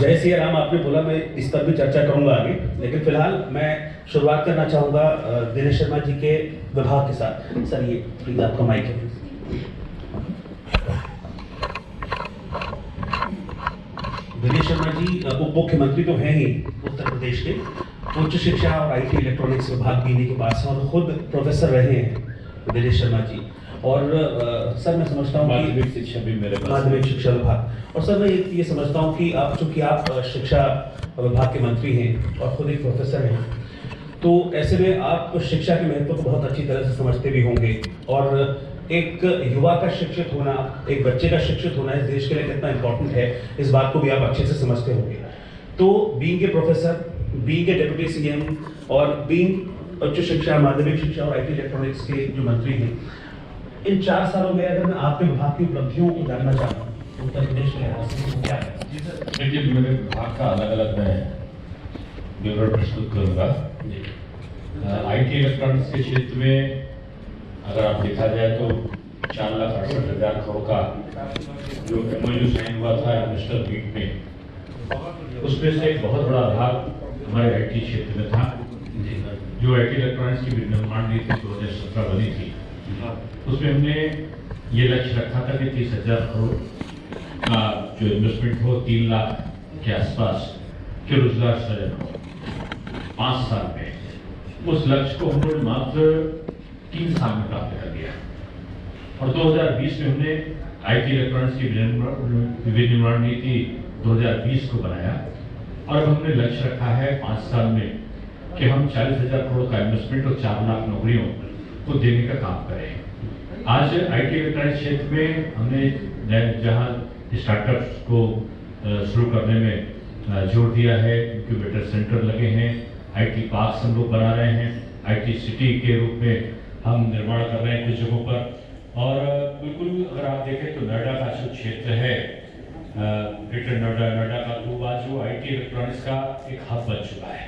जय सिया राम आपने बोला, मैं इस पर भी चर्चा करूंगा आगे, लेकिन फिलहाल मैं शुरुआत करना चाहूंगा दिनेश शर्मा जी के विभाग के साथ। सर ये प्लीज आपका माइक है। दिनेश शर्मा जी उप मुख्यमंत्री तो हैं ही उत्तर प्रदेश के, उच्च शिक्षा और आईटी इलेक्ट्रॉनिक्स विभाग बीने के पास हैं और खुद प्रोफेसर रहे हैं दिनेश शर्मा जी। और सर मैं समझता हूँ माध्यमिक शिक्षा भी मेरे पास, माध्यमिक शिक्षा विभाग, और सर मैं ये समझता हूँ कि चूंकि आप शिक्षा विभाग के मंत्री हैं और खुद एक प्रोफेसर हैं, तो ऐसे में आप शिक्षा के महत्व को बहुत अच्छी तरह से समझते भी होंगे। और एक युवा का शिक्षित होना, एक बच्चे का शिक्षित होना इस देश के लिए कितना इंपॉर्टेंट है, इस बात को भी आप अच्छे से समझते होंगे। तो being a professor, being a deputy CM और बीइंग उच्च शिक्षा, माध्यमिक शिक्षा और आईटी इलेक्ट्रॉनिक्स के जो मंत्री हैं, इन 4 सालों में अगर मैं आपके विभाग की उपलब्धियों को जानना चाहता हूँ उत्तर प्रदेश के लिहाज से तो क्या है? देखिए मेरे विभाग का अलग अलग मैं विवरण प्रस्तुत करूंगा। आईटी इलेक्ट्रॉनिक्स के क्षेत्र में अगर आप देखा जाए तो 4,68,000 करोड़ का जो MOU साइन हुआ था इन्वेस्टर मीट में, उसमें से एक बहुत बड़ा भाग हमारे आईटी क्षेत्र में था। जो आईटी इलेक्ट्रॉनिक्स की विनिर्माण नीति 2017 बनी थी, उसमें हमने ये लक्ष्य रखा था कि 30,000 करोड़ का जो इन्वेस्टमेंट हो, 3 लाख के आसपास के रोजगार सृजन हो 5 साल में। उस लक्ष्य को हम लोग मात्र 3 साल में प्राप्त कर दिया और 2020 में हमने आईटी इलेक्ट्रॉनिक्स की विनिर्माण नीति 2020 को बनाया और अब हमने लक्ष्य रखा है 5 साल में कि हम 40,000 करोड़ का इन्वेस्टमेंट और 4 लाख नौकरियों को देने का काम करें। आज आईटी इलेक्ट्रॉनिक्स क्षेत्र में हमने जहां स्टार्टअप्स को शुरू करने में जोर दिया है, इंक्यूबेटर सेंटर लगे हैं, आईटी पार्क्स हम लोग बना रहे हैं, आईटी सिटी के रूप में हम निर्माण कर रहे हैं कुछ जगहों पर। और बिल्कुल अगर आप देखें तो नोएडा का जो क्षेत्र है, ग्रेटर नोएडा का, तो आज जो आईटी इलेक्ट्रॉनिक्स का एक हब बन चुका है।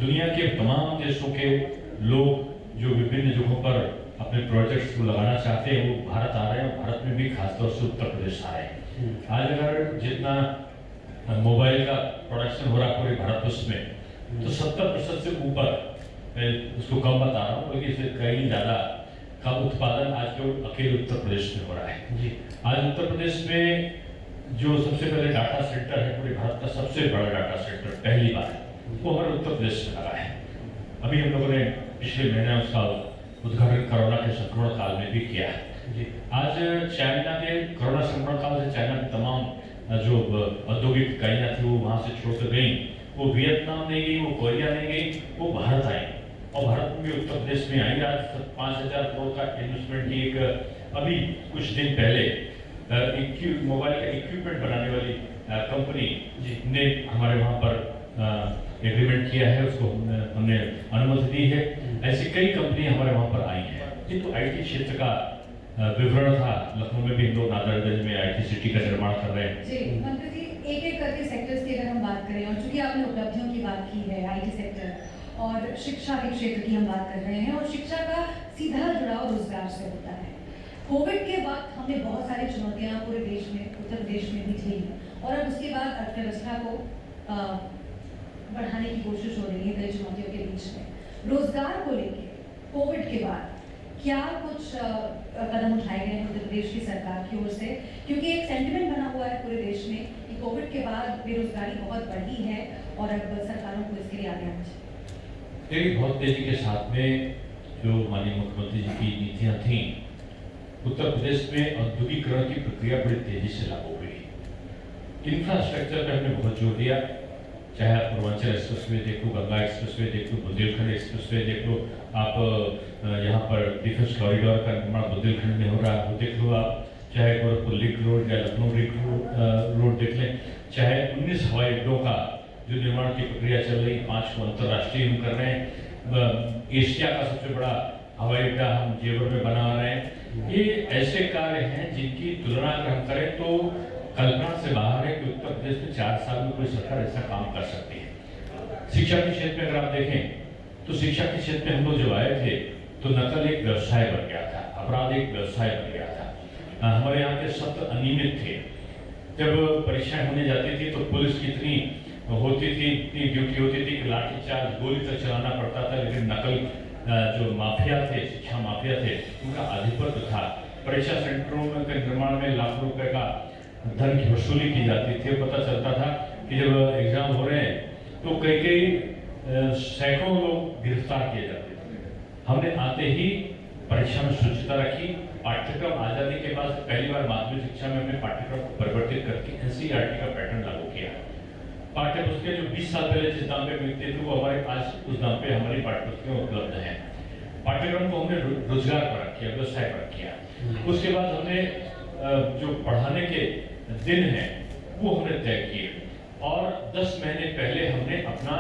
दुनिया के तमाम देशों के लोग जो विभिन्न जगहों पर अपने प्रोजेक्ट्स को लगाना चाहते हैं वो भारत आ रहे हैं और भारत में भी खासतौर से उत्तर प्रदेश आ रहे हैं। आज अगर जितना मोबाइल का प्रोडक्शन हो रहा है पूरे भारतवर्ष में, तो 70% से ऊपर, मैं उसको कम बता रहा हूँ क्योंकि इससे कहीं ज़्यादा का उत्पादन आज केवल अकेले उत्तर प्रदेश में हो रहा है। जी, आज उत्तर प्रदेश में जो सबसे पहले डाटा सेंटर है, पूरे भारत का सबसे बड़ा डाटा सेंटर पहली बार है, वो हमारे उत्तर प्रदेश में लगा है। अभी हम लोगों ने पिछले महीने उसका उद्घाटन कोरोना के संक्रमण काल में भी किया है। आज चाइना के कोरोना संक्रमण काल से चाइना की तमाम जो औद्योगिक इकाइयाँ थी वो वहाँ से छोड़कर गई, वो वियतनाम नहीं गई, वो कोरिया नहीं गई, वो भारत आई और भारत में भी उत्तर प्रदेश में आई। आज 5,000 करोड़ का इन्वेस्टमेंट की एक अभी कुछ दिन पहले मोबाइल का इक्विपमेंट बनाने वाली कंपनी ने हमारे वहाँ पर एग्रीमेंट किया है, उसको हमने अनुमति दी है। ऐसी कई कंपनी हमारे वहाँ पर आई हैं। ये तो आईटी क्षेत्र का विवरण था। लखनऊ में भी हम लोग नादरगंज में आईटी सिटी का निर्माण कर रहे हैं। जी मंत्री जी, एक एक करके सेक्टर्स की अगर हम बात करें, और चूंकि आपने उपलब्धियों की बात की है, आईटी सेक्टर और शिक्षा के क्षेत्र की हम बात कर रहे हैं, और शिक्षा का सीधा जुड़ाव रोजगार से होता है। कोविड के वक्त हमने बहुत सारी चुनौतियां पूरे देश में, उत्तर प्रदेश में भी झेली, और अब उसके बाद अर्थव्यवस्था को बढ़ाने की कोशिश हो रही है कई चुनौतियों के बीच में। रोजगार को लेकर कोविड के बाद क्या कुछ कदम उठाए गए हैं उत्तर प्रदेश की सरकार की ओर से? क्योंकि एक सेंटिमेंट बना हुआ है पूरे देश में कि कोविड के बाद बेरोजगारी बहुत बढ़ी है और अब सरकारों को इसके लिए आगे आना चाहिए। बहुत तेजी के साथ में जो माननीय मुख्यमंत्री जी की नीतियाँ थी, उत्तर प्रदेश में औद्योगिकरण की प्रक्रिया बड़ी तेजी से लागू हुई। इंफ्रास्ट्रक्चर पर हमने बहुत जोर दिया, चाहे आप पूर्वांचल एक्सप्रेसवे देख लो, गंगा एक्सप्रेसवे देख लो, बुंदेलखंड एक्सप्रेसवे देख लो, आप यहाँ पर डिफेंस कॉरिडोर का निर्माण बुंदेलखंड में हो रहा है वो देख लो, आप चाहे गोरखपुर लिंक रोड या लखनऊ लिंक रोड देख लें, चाहे 19 हवाई अड्डों का जो निर्माण की प्रक्रिया चल रही, 5 को अंतर्राष्ट्रीय हम कर रहे हैं। एशिया का सबसे बड़ा हवाई अड्डा हम जेवर में बना रहे हैं। ये ऐसे कार्य हैं जिनकी तुलना अगर हम करें तो कल्पना से बाहर है कि उत्तर प्रदेश में 4 साल में कोई सरकार ऐसा काम कर सकती है। शिक्षा के क्षेत्र में अगर आप देखें तो शिक्षा के क्षेत्र में हम लोग जब आए थे तो नकल एक व्यवसाय बन गया था, अपराध एक व्यवसाय बन गया था। हमारे यहाँ के सत्र अनियमित थे जब परीक्षाएं होने जाती थी तो पुलिस कितनी होती थी, इतनी ड्यूटी होती थी कि लाठीचार्ज गोली तक चलाना पड़ता था, लेकिन नकल जो माफिया थे, शिक्षा माफिया थे, उनका आधिपत्य था। परीक्षा सेंटरों में के निर्माण में लाखों रुपए का धन की वसूली की जाती थी। पता चलता था कि जब एग्जाम हो रहे हैं तो कई सैकड़ों लोग गिरफ्तार किए जाते थे। हमने आते ही परीक्षा में शुचिता रखी। पाठ्यक्रम आजादी के बाद पहली बार माध्यमिक शिक्षा में हमने पाठ्यक्रम को परिवर्तित करके एनसीईआरटी का पैटर्न लागू किया। पाठ्य पुस्तकें जो 20 साल पहले जिस दाम पे मिलते थे वो हमारे पास उस दाम पे हमारी पाठ्य पुस्तकें उपलब्ध हैं। पाठ्यक्रम को हमने रोजगार पर किया, व्यवसाय पर किया। उसके बाद हमने जो पढ़ाने के दिन हैं वो हमने तय किए और 10 महीने पहले हमने अपना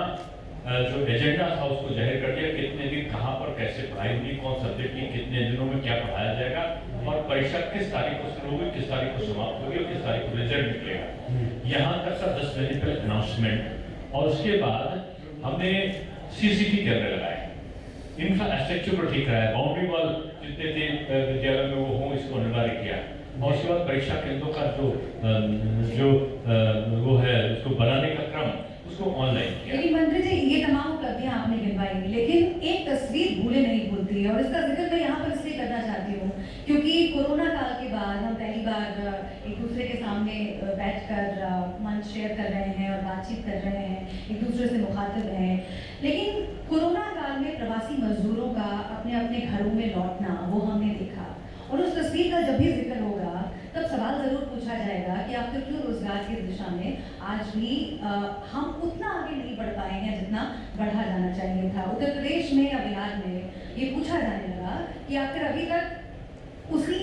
जो एजेंडा था उसको जाहिर कर दिया, कितने दिन कहाँ पर कैसे पढ़ाई होगी, कौन सब्जेक्ट की कितने दिनों में क्या पढ़ाया जाएगा और परीक्षा किस तारीख को शुरू होगी, किस तारीख को समाप्त होगी और किस तारीख को रिजल्ट निकलेगा। यहाँ तक का 10 महीने पहले अनाउंसमेंट। और उसके बाद हमने सीसीटी कैमरे लगाए, इंफ्रास्ट्रक्चर को ठीक कराया, बाउंड्री वॉल जितने थे विद्यालय में वो हों इसको अनिवार्य किया। और उसके बाद परीक्षा केंद्रों का जो वो है उसको बनाने का क्रम उसको ऑनलाइन किया। लेकिन मंत्री जी ये तमाम उपलब्धियां आपने गिनवाई, लेकिन एक तस्वीर भूले नहीं भूलती है और इसका जिक्र मैं यहाँ पर इसलिए करना चाहती हूँ क्योंकि कोरोना काल के बाद हम पहली बार एक दूसरे के सामने बैठकर मंच शेयर कर रहे हैं और बातचीत कर रहे हैं, एक दूसरे से मुखातिब हैं। लेकिन कोरोना काल में प्रवासी मजदूरों का अपने अपने घरों में लौटना वो हमने देखा और उस तस्वीर का जब भी जिक्र होगा तब सवाल जरूर पूछा जाएगा कि आखिर क्यों रोजगार की दिशा में आज भी हम उतना आगे नहीं बढ़ पाए हैं जितना बढ़ा जाना चाहिए था। उत्तर प्रदेश में या बिहार में ये पूछा जाने लगा कि आखिर अभी तक उसी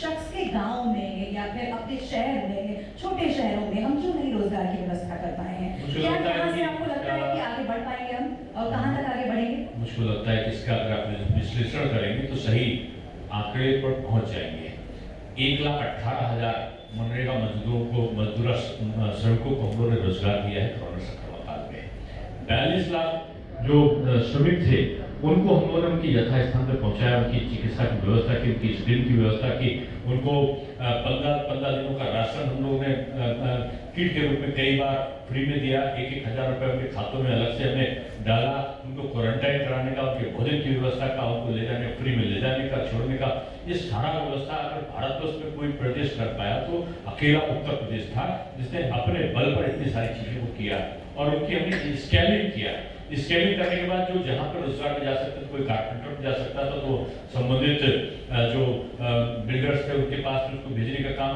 शख्स के गांव में या फिर अपने शहर में, छोटे शहरों में हम क्यों नहीं रोजगार की व्यवस्था कर पाए हैं। क्या यहाँ से आपको लगता है कि आगे बढ़ पाएंगे हम और कहाँ तक आगे बढ़ेंगे? मुझको लगता है कि इसका अगर आप विश्लेषण करेंगे तो सही आंकड़े पर पहुंच जाएंगे। 1,18,000 मनरेगा मजदूर श्रमिकों को हम लोगों ने रोजगार दिया है कोरोना संक्रमण काल में। 42 लाख जो श्रमिक थे उनको हम लोगों ने उनकी यथास्थान पर पहुंचाया, उनकी चिकित्सा की व्यवस्था की, उनकी स्क्रीनिंग की व्यवस्था की, उनको 15 दिनों का राशन हम लोगों ने किट के रूप में कई बार फ्री में दिया। 1,000 रुपए उनके खातों में अलग से हमने डाला। उनको क्वारंटाइन कराने का, उनके भोजन की व्यवस्था का, उनको ले जाने फ्री में ले जाने का, छोड़ने का, ये सारा व्यवस्था अगर भारतवर्ष में कोई प्रदेश कर पाया तो अकेला उत्तर प्रदेश था जिसने अपने बल पर इतनी सारी चीजों को किया। और उनकी हमने स्केलिंग किया। स्केलिंग करने के बाद जो जहाँ पर रोजगार में जा सकते थे, कोई कारपेंटर में जा सकता था तो संबंधित जो बिल्डर्स थे उनके पास उसको भेजने का काम,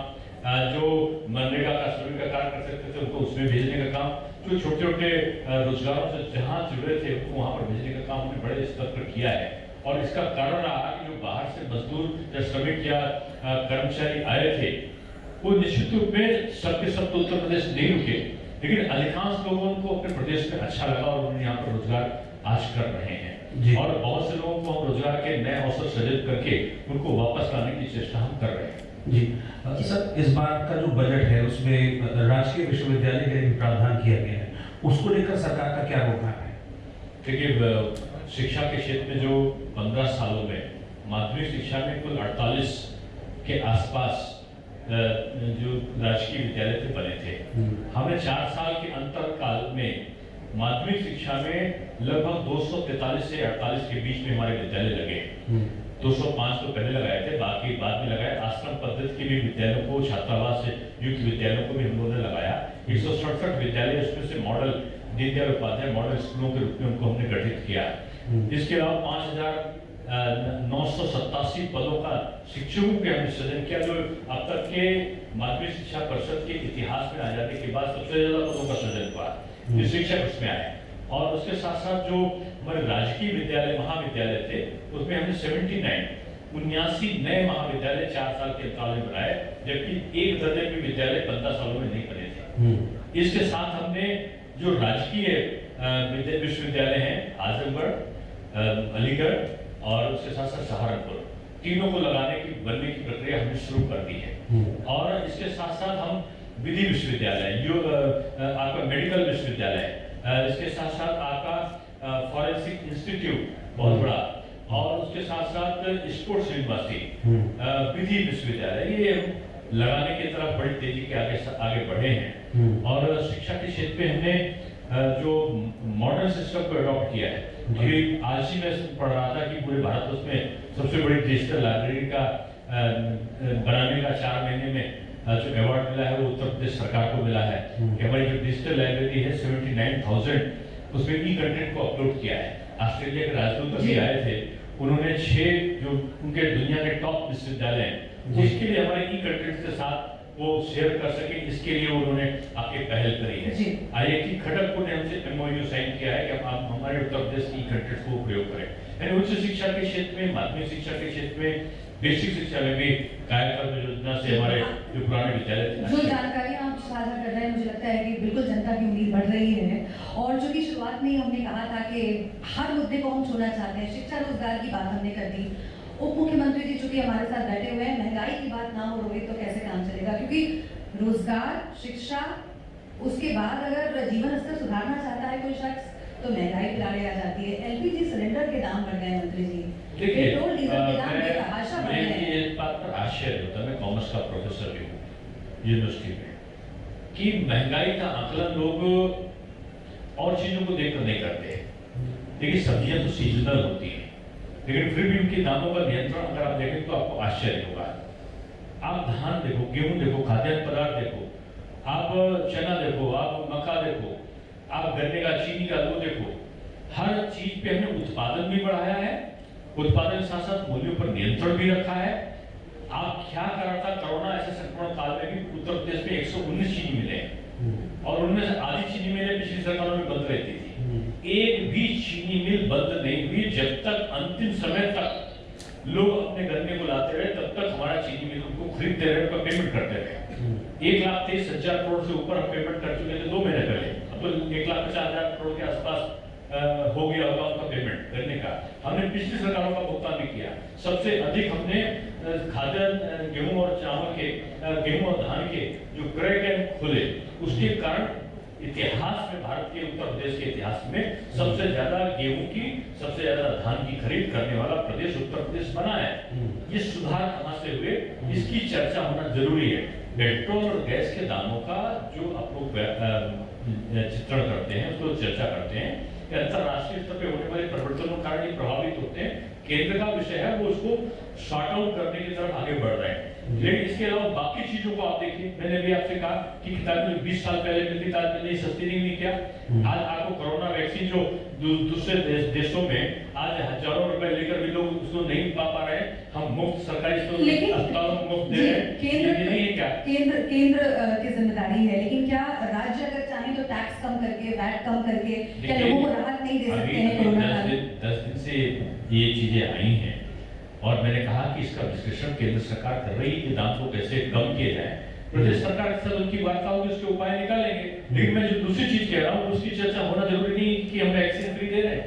जो मनरेगा का श्रमिक का कार्य कर सकते थे उनको उसमें भेजने का काम, जो छोटे छोटे रोजगारों से जहाँ जुड़े थे उनको वहाँ पर भेजने का काम हमने बड़े स्तर पर किया है। और इसका कारण रहा कि जो बाहर से मजदूर या श्रमिक या कर्मचारी आए थे वो निश्चित रूप में सबके सब तो उत्तर प्रदेश नहीं रुके, लेकिन अधिकांश लोगों को अपने प्रदेश में अच्छा लगा और उन्होंने यहाँ पर रोजगार आज कर रहे हैं। और बहुत से लोगों को हम रोजगार के नए अवसर सृजित करके उनको वापस लाने की चेष्टा हम कर रहे हैं। जी सर, इस बार का जो बजट है उसमें राजकीय विश्वविद्यालय के लिए प्रावधान किया गया है, उसको लेकर सरकार का क्या रोकथाम है? देखिए, शिक्षा के क्षेत्र में जो 15 सालों में माध्यमिक शिक्षा में कुल 48 के आसपास जो राजकीय विद्यालय थे बने थे। हमने 4 साल के अंतरकाल में माध्यमिक शिक्षा में लगभग 243 से 48 के बीच में हमारे विद्यालय लगे। 205 तो पहले लगाए थे, बाकी बाद में लगाए। आश्रम पद्धति के भी विद्यालयों को, छात्रावास से युक्त विद्यालयों को भी हम लोगों ने लगाया। 167 विद्यालय, उसमें से मॉडल दीनदयाल उपाध्याय मॉडल स्कूलों के रूप में उनको हमने गठित किया। इसके अलावा 5,987 पदों का शिक्षकों के हमने सृजन किया, जो अब तक के माध्यमिक शिक्षा परिषद के इतिहास में आजादी के बाद सबसे ज्यादा पदों का सृजन हुआ। जो शिक्षक उसमें आए। और उसके साथ साथ जो हमारे राजकीय विद्यालय महाविद्यालय थे उसमें हमने 79 नए महाविद्यालय 4 साल के अंतराल में बनाए, जबकि एक दर्जन भी विद्यालय 15 सालों में नहीं बने थे। इसके साथ हमने जो राजकीय विश्वविद्यालय हैं आजमगढ़, अलीगढ़ और उसके साथ साथ सहारनपुर, तीनों को लगाने की बनने की प्रक्रिया हमने शुरू कर दी है। और इसके साथ साथ हम विधि विश्वविद्यालय, आपका मेडिकल विश्वविद्यालय, इसके साथ साथ आपका फॉरेंसिक इंस्टीट्यूट बहुत बड़ा, और उसके साथ साथ स्पोर्ट्स यूनिवर्सिटी, विधि विश्वविद्यालय, ये लगाने की तरफ बड़ी तेजी के आगे बढ़े हैं। और शिक्षा के क्षेत्र में हमने जो मॉडर्न सिस्टम को अडॉप्ट किया है, अभी आज ही मैं पढ़ रहा था कि पूरे भारत उसमें सबसे बड़ी डिजिटल लाइब्रेरी का बनाने का 4 महीने में जो अवार्ड मिला है वो उत्तर प्रदेश सरकार को मिला है कि हमारी जो डिजिटल लाइब्रेरी है 79,000 उसमें ई कंटेंट को अपलोड किया है। ऑस्ट्रेलिया के राजदूत अभी आए थे, उन्होंने 6 जो उनके दुनिया के टॉप विश्वविद्यालय हैं उसके लिए हमारे ई कंटेंट के साथ वो शेयर कर सके, इसके लिए उन्होंने आगे पहल करी है। IIT खड़गपुर ने हमसे MOU साइन किया है कि आप हमारे उत्तर प्रदेश की कंटेंट को प्रयोग करें। यानी उच्च शिक्षा के क्षेत्र में, माध्यमिक शिक्षा के क्षेत्र में, बेसिक शिक्षा में भी कायाकल्प योजना से हमारे जो पुराने विद्यालय थे जो जानकारियां आप साझा कर रहे हैं, मुझे लगता है कि बिल्कुल जनता की उम्मीद बढ़ रही है। और जो कि शुरुआत में ही हमने कहा था कि हर मुद्दे को हम छूना चाहते हैं, शिक्षा रोजगार की बात हमने कर दी। उप मुख्यमंत्री जी चूंकि हमारे साथ बैठे हुए हैं, महंगाई की बात ना हो रोहित तो कैसे काम चलेगा, क्योंकि रोजगार, शिक्षा, उसके बाद अगर जीवन स्तर सुधारना चाहता है कोई शख्स तो महंगाई पिलाने आ जाती है। LPG सिलेंडर के दाम बढ़ गए मंत्री जी, पेट्रोल डीजल के दाम बेतहाशा बढ़ गए हैं। इस बात पर आश्चर्य होता है, मैं कॉमर्स का प्रोफेसर भी हूँ यूनिवर्सिटी में, कि महंगाई का आकलन लोग और चीजों को देखकर नहीं करते। देखिए सब्जियां तो सीजनल होती हैं, लेकिन फिर भी उनके दामों का नियंत्रण अगर आप देखें तो आपको आश्चर्य होगा। आप धान देखो, गेहूं देखो, खाद्यान्न पदार्थ देखो, आप चना देखो, आप मक्का देखो, आप गन्ने का, चीनी का दूध देखो, हर चीज पे हमने उत्पादन भी बढ़ाया है, उत्पादन के साथ साथ मूल्यों पर नियंत्रण भी रखा है। आप क्या कर रहा था, कोरोना ऐसे संक्रमण काल में भी उत्तर प्रदेश में 119 चीनी मिले और उनमें से आधी चीनी मिलें पिछली सरकारों में बंद रहती थी। एक भी चीनी मिल बंद नहीं हुई जब तक अंतिम समय तक लोग अपने गन्ने को लाते रहे, तब तक हमारा चीनी मिल को खरीदते रहे, उनका पेमेंट करते रहे। 1,23,000 करोड़ से ऊपर हम पेमेंट कर चुके थे 2 महीने पहले, अब तो 1,50,000 करोड़ के आसपास हो गया होगा उनका पेमेंट करने का। हमने पिछली सरकारों का भुगतान भी किया। सबसे अधिक हमने खाद्यान्न, गेहूं और चावल के, गेहूं और धान के जो क्रय केंद्र खुले, उसके कारण इतिहास में, भारत के उत्तर प्रदेश के इतिहास में सबसे ज्यादा गेहूं की, सबसे ज्यादा धान की खरीद करने वाला प्रदेश उत्तर प्रदेश बना है। ये सुधार कहां से हुए, इसकी चर्चा होना जरूरी है। पेट्रोल और गैस के दामों का जो आप लोग चित्रण करते हैं, उसको चर्चा करते हैं कि अंतरराष्ट्रीय स्तर पे होने वाले परिवर्तनों के कारण ये प्रभावित होते हैं। केंद्र का विषय है, वो उसको शॉर्ट आउट करने की तरफ आगे बढ़ रहे हैं। लेकिन इसके अलावा बाकी चीजों को आप देखिए, मैंने भी आपसे कहा कि किताबें 20 साल पहले मिलती थी, आज मिलनी सस्ती नहीं क्या? आज आपको कोरोना वैक्सीन जो दूसरे देशों में आज हजारों रुपए लेकर भी लोग उसको नहीं पा रहे हैं, हम मुफ्त सरकारी अस्पतालों में मुफ्त दे रहे हैं, ये नहीं है क्या? केंद्र की जिम्मेदारी है, लेकिन क्या राज्य अगर चाहे तो टैक्स कम करके, वैट कम करके क्या लोगों को राहत नहीं दे सकते हैं कोरोना काल में? 10 दिन से ये चीजें आई हैं और मैंने कहा कि इसका विश्लेषण केंद्र सरकार कर रही है कि दाम को कैसे कम किया जाए। प्रदेश सरकार के साथ उनकी वार्ता होगी, उसके उपाय निकालेंगे। लेकिन मैं जो दूसरी चीज कह रहा हूँ उसकी चर्चा होना जरूरी नहीं कि हम वैक्सीन फ्री दे रहे हैं,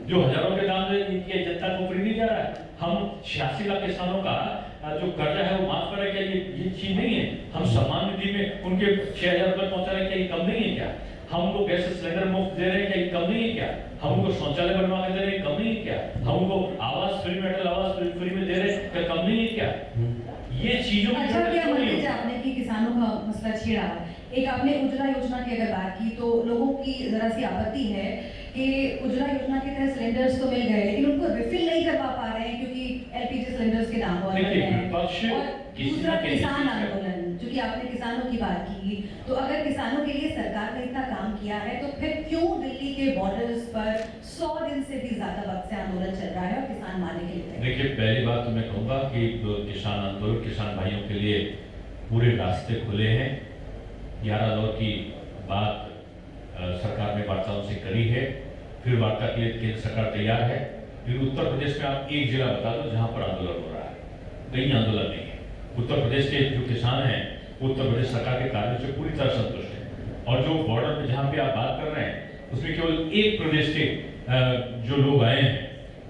जो हजारों के दाम से इनकी जनता को फ्री नहीं जा रहा है। हम 86 लाख किसानों का जो कर्जा है वो माफ करें, क्या ये चीज नहीं है? हम सम्मान निधि में उनके 6,000 रुपए पहुंचा रहे हैं, क्या ये कम नहीं है क्या? हम उनको गैस सिलेंडर मुफ्त दे रहे हैं, क्या ये कम नहीं है क्या? हम उनको शौचालय बनवा के दे रहे हैं, कम नहीं है क्या? हम उनको आवास फ्री में, अटल आवास फ्री में दे रहे हैं, क्या कम नहीं है क्या? ये चीजों की अच्छा क्या मंत्री जी आपने कि किसानों का मसला छेड़ा, एक आपने उज्ज्वला योजना की अगर बात की तो लोगों की जरा सी आपत्ति है कि उज्ज्वला योजना के तहत सिलेंडर्स तो मिल गए लेकिन उनको रिफिल नहीं करवा पा रहे हैं क्योंकि LPG सिलेंडर्स के दाम बहुत बढ़ गए हैं। और दूसरा किसान आंदोलन, जो कि आपने किसानों की बात की, तो अगर किसानों के लिए सरकार ने इतना काम किया है तो फिर क्यों दिल्ली के बॉर्डर्स पर 100 दिन से भी ज्यादा वक्त से आंदोलन चल रहा है और किसान मारने के लिए? देखिए, पहली बात तो मैं कहूँगा कि किसान आंदोलन, किसान भाइयों के लिए पूरे रास्ते खुले हैं। 11 दौर की बात सरकार ने वार्ताओं से करी है, फिर वार्ता के लिए केंद्र सरकार तैयार है। फिर उत्तर प्रदेश में आप एक जिला बता दो जहां पर आंदोलन हो रहा है, कहीं आंदोलन नहीं है। उत्तर प्रदेश के जो किसान हैं उत्तर प्रदेश सरकार के कार्यों से पूरी तरह संतुष्ट हैं। और जो बॉर्डर पे जहाँ पे आप बात कर रहे हैं उसमें केवल एक प्रदेश के जो लोग आए हैं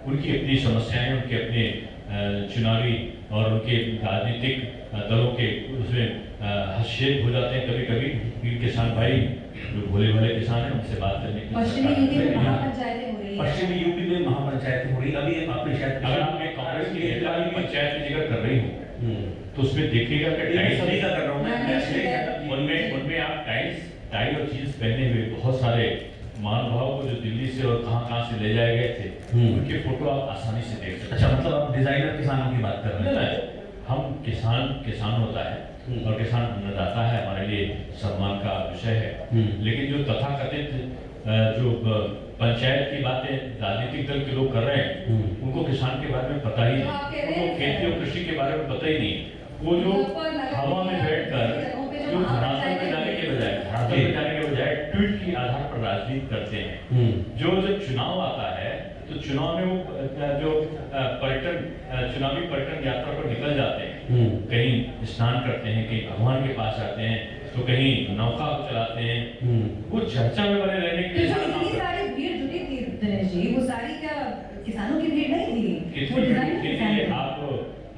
उनकी अपनी समस्याएं, उनके अपने चुनावी और उनके राजनीतिक दलों के उसमें हस्तक्षेप हो जाते हैं कभी कभी। किसान भाई जो भोले भाले किसान हैं उनसे बात करने की पश्चिमी यूपी में महापंचायतें हो रही है। पश्चिमी यूपी में महापंचायतें हो रही, अभी आपने शायद अगर आप कांग्रेस की पंचायत की जिक्र कर रही हूँ तो उसमें देखिएगा कि ये टाइल्स सभी का कर रहा हूँ मैं उनमें आप टाई और जीन्स पहने हुए बहुत सारे महानुभाव को जो दिल्ली से और कहाँ से ले जाए गए थे उनके फोटो आप आसानी से देख सकते अच्छा, मतलब आप डिजाइनर किसानों की बात कर रहे हैं। हैं। हम किसान होता है और किसान अन्नदाता है, हमारे लिए सम्मान का विषय है। लेकिन जो तथाकथित जो पंचायत की बातें राजनीतिक दल के लोग कर रहे हैं उनको किसान के बारे में पता ही तो आप नहीं, कह रहे हैं उनको खेती और कृषि के बारे में पता ही नहीं। वो जो हवा में बैठकर जो धरातल पे जाने के बजाय ट्वीट के आधार पर राजनीति करते हैं। जो जब चुनाव आता है तो चुनाव में वो जो चुनावी पर्यटन यात्रा पर निकल जाते हैं, कहीं स्नान करते हैं, कहीं भगवान के पास जाते हैं, तो कहीं नौका चलाते हैं। वो चर्चा में बने रहने के लिए इतनी सारी भीड़ जुटी थी दिनेश जी, वो सारी क्या किसानों की भीड़ नहीं थी? वो डिजाइन के किसान लिए थे। आप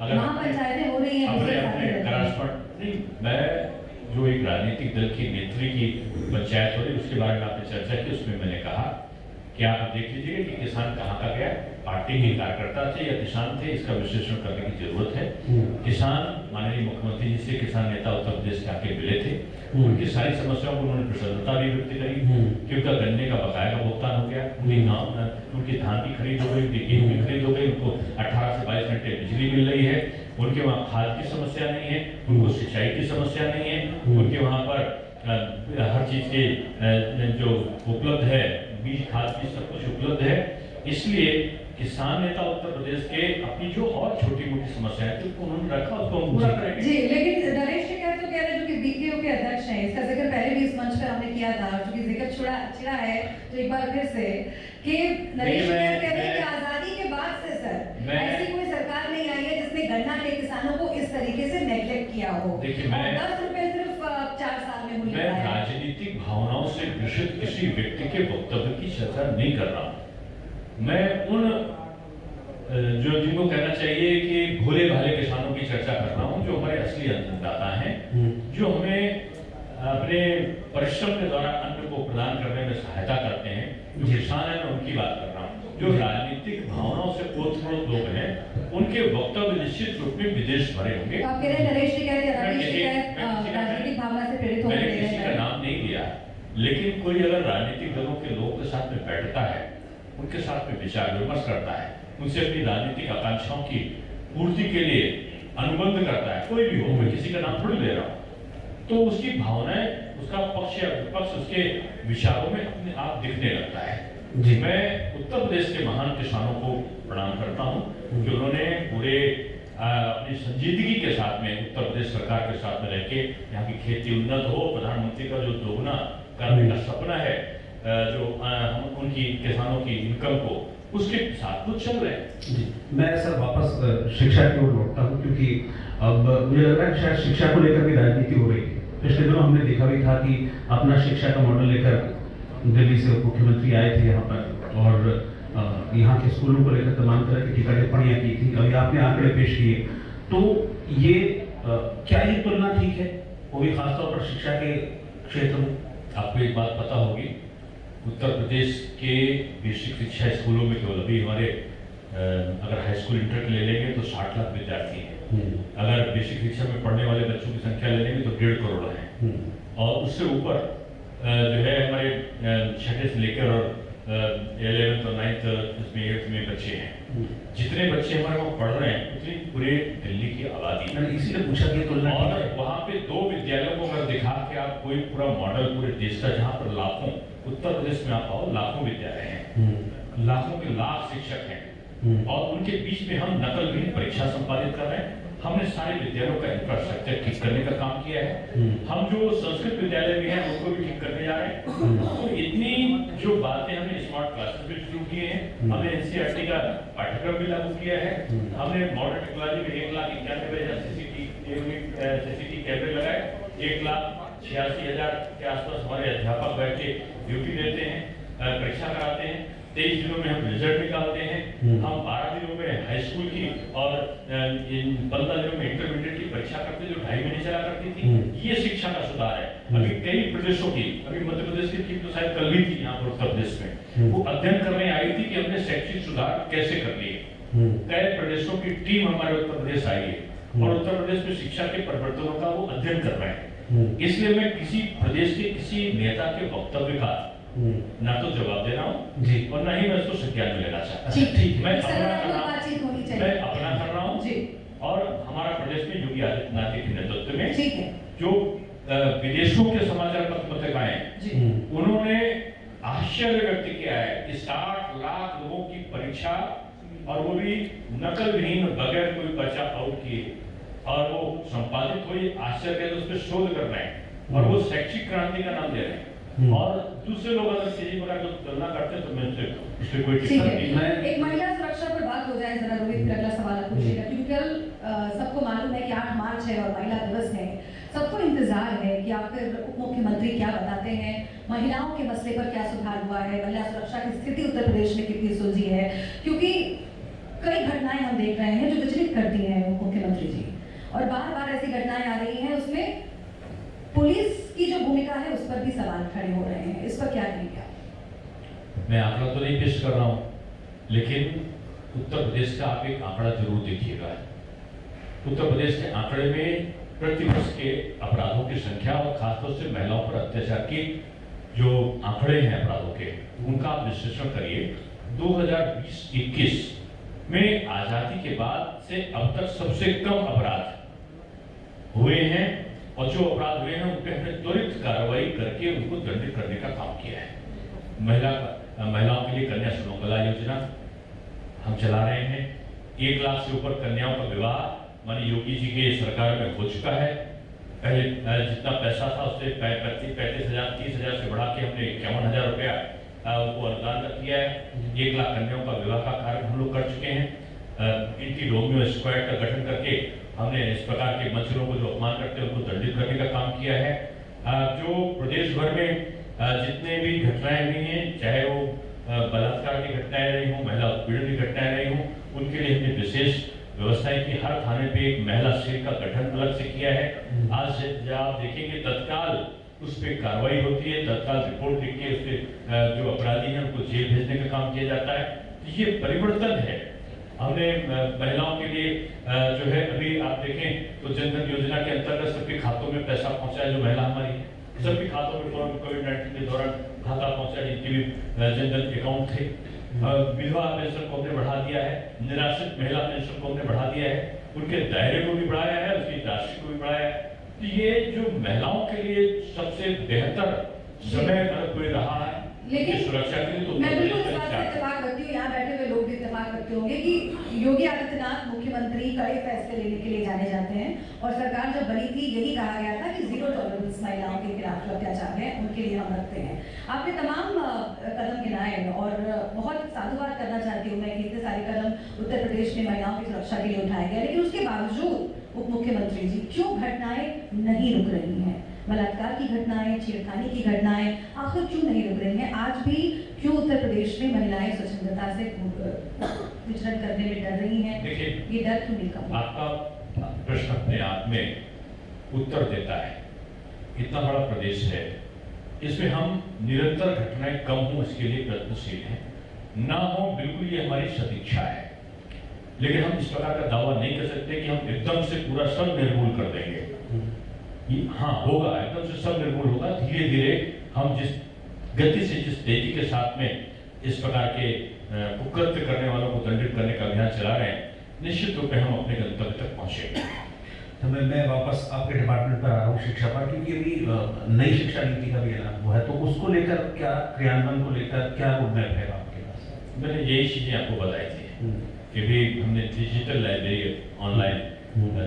अगर महापंचायतें हो रही हैं, अपने दूसरे अपने साथी रहते हैं। करासपट नहीं, मैं जो एक राजनीतिक दल की नेत्री की पंचायत हो रही उसके बारे में आपने चर्चा की, उसमें मैंने कहा कि आप देख लीजिए कि किसान कहाँ का गया, पार्टी के कार्यकर्ता थे या किसान थे, इसका विश्लेषण करने की जरूरत है। किसान माननीय मुख्यमंत्री जी से किसान नेता उत्तर प्रदेश के आके मिले थे, उनकी सारी समस्याओं को उन्होंने प्रसन्नता भी व्यक्त करी कि उनका गन्ने का बकाया का भुगतान हो गया, उनकी धान की खरीद हो गई, उनकी गेहूं की खरीद हो गई, उनको 18 से 22 घंटे बिजली मिल रही है, उनके वहाँ खाद की समस्या नहीं है, उनको सिंचाई की समस्या नहीं है, उनके वहाँ पर हर चीज के जो उपलब्ध है, बीज खाद की सब कुछ उपलब्ध है। इसलिए किसान नेता उत्तर प्रदेश के अपनी जो और छोटी मोटी समस्याएं थी उसको उन्होंने रखा, उसको हम पूरा करेंगे। जी, लेकिन नरेश टिकैत तो कह रहे हैं जो कि बीकेओ के अध्यक्ष हैं, इसका जिक्र पहले भी इस मंच पर हमने किया था, क्योंकि जिक्र छिड़ा है तो एक बार फिर से कि नरेश टिकैत कह रहे हैं कि आजादी के बाद से सर ऐसी कोई सरकार नहीं आई है जिसने गन्ना के किसानों को इस तरीके से नेग्लेक्ट किया हो। देखिए, मैं 10 रुपए सिर्फ 4 साल में मूल्य मैं बढ़ाया। राजनीतिक भावनाओं से ग्रसित किसी व्यक्ति के वक्तव्य की चर्चा नहीं कर रहा हूं। मैं उन जो जिनको कहना चाहिए कि भोले भाले किसानों की चर्चा कर रहा हूं, जो हमारे असली अन्नदाता हैं, जो हमें अपने परिश्रम के द्वारा अन्न को प्रदान करने में सहायता करते हैं, जो किसान हैं, मैं उनकी बात कर रहा हूं। जो राजनीतिक भावनाओं से ओतप्रोत लोग हैं, उनके वक्तव्य निश्चित रूप में विदेश भरे होंगे। तो आप कह रहे हैं नरेश टिकैत या मैं रमेश किसी- टिकैत मैं किसी का- राजनीतिक भावना से प्रेरित होकर मैंने दे किसी रहे का हैं। नाम नहीं लिया, लेकिन कोई अगर राजनीतिक दलों के लोगों के साथ में बैठता है, उनके साथ में विचार विमर्श करता है, उनसे अपनी राजनीतिक आकांक्षाओं की पूर्ति के लिए अनुबंध करता है, कोई भी हो, मैं किसी का नाम थोड़ी ले रहा हूं, तो उसकी भावनाएं, उसका पक्ष या विपक्ष उसके विचारों में अपने आप दिखने लगता है। जी। मैं उत्तर प्रदेश के महान किसानों को प्रणाम करता हूं कि उन्होंने पूरे अपनी संजीदगी के साथ में उत्तर प्रदेश सरकार के साथ में रह के यहाँ की खेती उन्नत हो, प्रधानमंत्री का जो दोगुना करने का सपना है, जो हम उनकी किसानों की इनकम को, उसके साथ तो चल रहे हैं। जी, मैं सर वापस शिक्षा की ओर लौटता हूँ, क्योंकि अब मुझे लग रहा है कि शायद शिक्षा को लेकर भी राजनीति हो रही है। पिछले दिनों हमने देखा भी था कि अपना शिक्षा का मॉडल लेकर दिल्ली से मुख्यमंत्री आए थे यहाँ पर, और यहाँ के स्कूलों को लेकर तमाम तरह की टीका टिप्पणियाँ की थी। अभी आपने आंकड़े पेश किए, तो ये क्या ये तुलना ठीक है, वो भी खासतौर पर शिक्षा के क्षेत्र में? आपको एक बात पता होगी, उत्तर प्रदेश के बेसिक शिक्षा स्कूलों में केवल अभी हमारे अगर हाई स्कूल इंटर ले लेंगे तो 60 लाख विद्यार्थी हैं। अगर बेसिक शिक्षा में पढ़ने वाले बच्चों की संख्या ले लेंगे तो 1.5 करोड़ है, और उससे ऊपर जो है हमारे छठे से लेकर और 11th और 9th इसमें 8th में बच्चे हैं। जितने बच्चे हमारे वहाँ पढ़ रहे हैं उतनी पूरे दिल्ली की आबादी है। मैंने इसीलिए पूछा कि तुलना ठीक और है? वहाँ पे 2 विद्यालयों को अगर दिखा के आप कोई पूरा मॉडल पूरे देश का, जहाँ पर लाखों, उत्तर प्रदेश में आप आओ, लाखों विद्यालय हैं, लाखों के लाख शिक्षक हैं, और उनके बीच में हम नकल विहीन परीक्षा संपादित कर रहे हैं। हमने सारे विद्यालयों का इंफ्रास्ट्रक्चर ठीक करने का काम किया है। हम जो संस्कृत विद्यालय भी हैं उनको भी ठीक करने जा रहे हैं। तो इतनी जो बातें हमने स्मार्ट क्लासेस भी शुरू किए हैं, हमने एनसीईआरटी का पाठ्यक्रम भी लागू किया है, हमने मॉडर्न टेक्नोलॉजी में 1,91,000 सीसीटीवी कैमरे लगाए, 1,86,000 के आसपास हमारे अध्यापक बैठ के ड्यूटी देते हैं, परीक्षा कराते हैं। 23 दिनों में हम रिजल्ट निकालते हैं। हम 12 दिनों में हाई स्कूल की और 15 दिनों में इंटरमीडिएट की परीक्षा करते, जो 2.5 महीने चला करती थी। ये शिक्षा का सुधार है। अभी कई प्रदेशों की, अभी मध्य प्रदेश की टीम तो शायद कल भी थी यहाँ पर उत्तर प्रदेश में, वो अध्ययन करने आई थी कि हमने शैक्षिक सुधार कैसे कर लिए। कई प्रदेशों की टीम हमारे उत्तर प्रदेश आई है, और उत्तर प्रदेश में शिक्षा के परिवर्तनों का वो अध्ययन कर रहे हैं। इसलिए मैं किसी प्रदेश के किसी नेता के वक्तव्य का ना तो जवाब दे रहा हूँ जी। और ना ही मैं उसको संज्ञान में लेना चाहता ठीक ठीक मैं इस अपना तरह कर की रहा हूँ बातचीत होनी मैं चाहिए अपना कर रहा हूँ जी और हमारा प्रदेश में योगी आदित्यनाथ जी के नेतृत्व में ठीक है जो विदेशों के समाचार पत्र पत्रिकाएं जी उन्होंने आश्चर्य व्यक्त किया है कि 60 लाख लोगों की परीक्षा और वो भी नकल विहीन बगैर कोई बच्चा आउट किए और वो संपादित हुई आश्चर्य उस पर शोध कर रहे हैं और वो शैक्षिक क्रांति का नाम दे रहे हैं और दूसरे लोग अगर किसी प्रकार की तुलना करते हैं तो मैं उससे कोई ठीक टिप्पणी नहीं है एक महिला सुरक्षा पर बात हो जाए जरा रोहित फिर अगला सवाल आप पूछिएगा क्योंकि कल सबको मालूम है कि 8 मार्च है और महिला दिवस है सबको इंतजार है कि आखिर उप मुख्यमंत्री क्या बताते हैं महिलाओं के मसले पर क्या सुधार हुआ है महिला सुरक्षा की स्थिति उत्तर प्रदेश में कितनी सुलझी है क्योंकि कई घटनाएं हम देख रहे हैं जो विचलित करती हैं उप मुख्यमंत्री जी और बार बार ऐसी घटनाएं आ रही हैं उसमें पुलिस की जो भूमिका है उस पर भी सवाल खड़े हो रहे हैं इस पर क्या कहेंगे आप मैं आंकड़ा तो नहीं पेश कर रहा हूं लेकिन उत्तर प्रदेश का आप एक आंकड़ा जरूर देखिएगा उत्तर प्रदेश के आंकड़े में प्रतिवर्ष के अपराधों की संख्या और खासतौर से महिलाओं पर अत्याचार की जो आंकड़े हैं अपराधों के उनका आप विश्लेषण करिए 2020-21 में आजादी के बाद से अब तक सबसे कम अपराध हुए हैं और जो अपराध हुए हैं उन पे हमने त्वरित कार्रवाई करके उनको दंडित करने का काम किया है महिलाओं के लिए कन्या सुमंगला योजना हम चला रहे हैं 1 लाख से ऊपर कन्याओं का विवाह माननीय योगी जी के सरकार में हो चुका है पहले जितना पैसा था उससे 35,000 30,000 से बढ़ा के हमने 51,000 रुपया उनको अनुदान किया है 1 लाख कन्याओं का विवाह का कार्य हम लोग कर चुके हैं इनकी रोमियो स्क्वाड का गठन करके हमने इस प्रकार के मंचलों को जो अपमान करते हैं उनको दंडित करने का काम किया है जो प्रदेश भर में जितने भी घटनाएं हुई हैं चाहे वो बलात्कार की घटनाएं रही हों महिला उत्पीड़न की घटनाएं रही हों उनके लिए हमने विशेष व्यवस्थाएं की हर थाने पे एक महिला सेल का गठन अलग से किया है आज से जब आप देखेंगे तत्काल उस पर कार्रवाई होती है तत्काल रिपोर्ट लिख के उस पर जो अपराधी हैं उनको जेल भेजने का काम किया जाता है तो ये परिवर्तन है हमने महिलाओं के लिए जो है अभी आप देखें तो जनधन योजना के अंतर्गत सबके खातों में पैसा पहुंचाया जो महिला हमारी सबके खातों में कोविड-19 के दौरान खाता पहुंचा जिनके भी जनधन अकाउंट थे विधवा पेंशन को हमने बढ़ा दिया है निराश्रित महिला पेंशन को हमने बढ़ा दिया है उनके दायरे को भी बढ़ाया है उसकी राशि को भी बढ़ाया है तो ये जो महिलाओं के लिए सबसे बेहतर समय अगर कोई रहा है लेकिन सुरक्षा के लिए तो मैं बिल्कुल इस बात से इत्तेफाक करती हूँ यहाँ बैठे हुए लोग भी इत्तेफाक करते होंगे कि योगी आदित्यनाथ मुख्यमंत्री कड़े फैसले लेने के लिए जाने जाते हैं और सरकार जब बनी थी यही कहा गया था कि 0 टॉलरेंस महिलाओं के खिलाफ जो अत्याचार है उनके लिए हम रखते हैं आपने तमाम कदम गिनाए और बहुत साधुवाद करना चाहती हूँ मैं कि इतने सारे कदम उत्तर प्रदेश में महिलाओं की सुरक्षा के लिए उठाए गए लेकिन उसके बावजूद उप मुख्यमंत्री जी क्यों घटनाएं नहीं रुक रही हैं बलात्कार की घटनाएं छेड़खानी की घटनाएं आखिर क्यों नहीं रुक रही हैं आज भी क्यों उत्तर प्रदेश में महिलाएं स्वच्छंदता से विचरण करने में डर रही हैं देखिए ये डर क्यों नहीं कम आपका प्रश्न अपने आप में उत्तर देता है इतना बड़ा प्रदेश है इसमें हम निरंतर घटनाएं कम हों इसके लिए प्रयत्नशील हैं ना हो बिल्कुल ये हमारी सदिच्छा है लेकिन हम इस प्रकार का दावा नहीं कर सकते कि हम एकदम से पूरा सब निर्मूल कर देंगे हाँ होगा एकदम से सब निर्मूल होगा धीरे धीरे हम जिस गति से जिस तेजी के साथ में इस प्रकार के कुकृत्य करने वालों को दंडित करने का अभियान चला रहे हैं निश्चित रूप में हम अपने गंतव्य तक पहुंचेंगे तो मैं वापस आपके डिपार्टमेंट पर आ रहा हूँ शिक्षा पर क्योंकि अभी नई शिक्षा नीति का भी ऐलान हुआ है तो उसको लेकर क्या क्रियान्वयन को लेकर क्या रोड मैप है आपके पास मैंने यही चीजें आपको बताई थी कि भी हमने डिजिटल लाइब्रेरी ऑनलाइन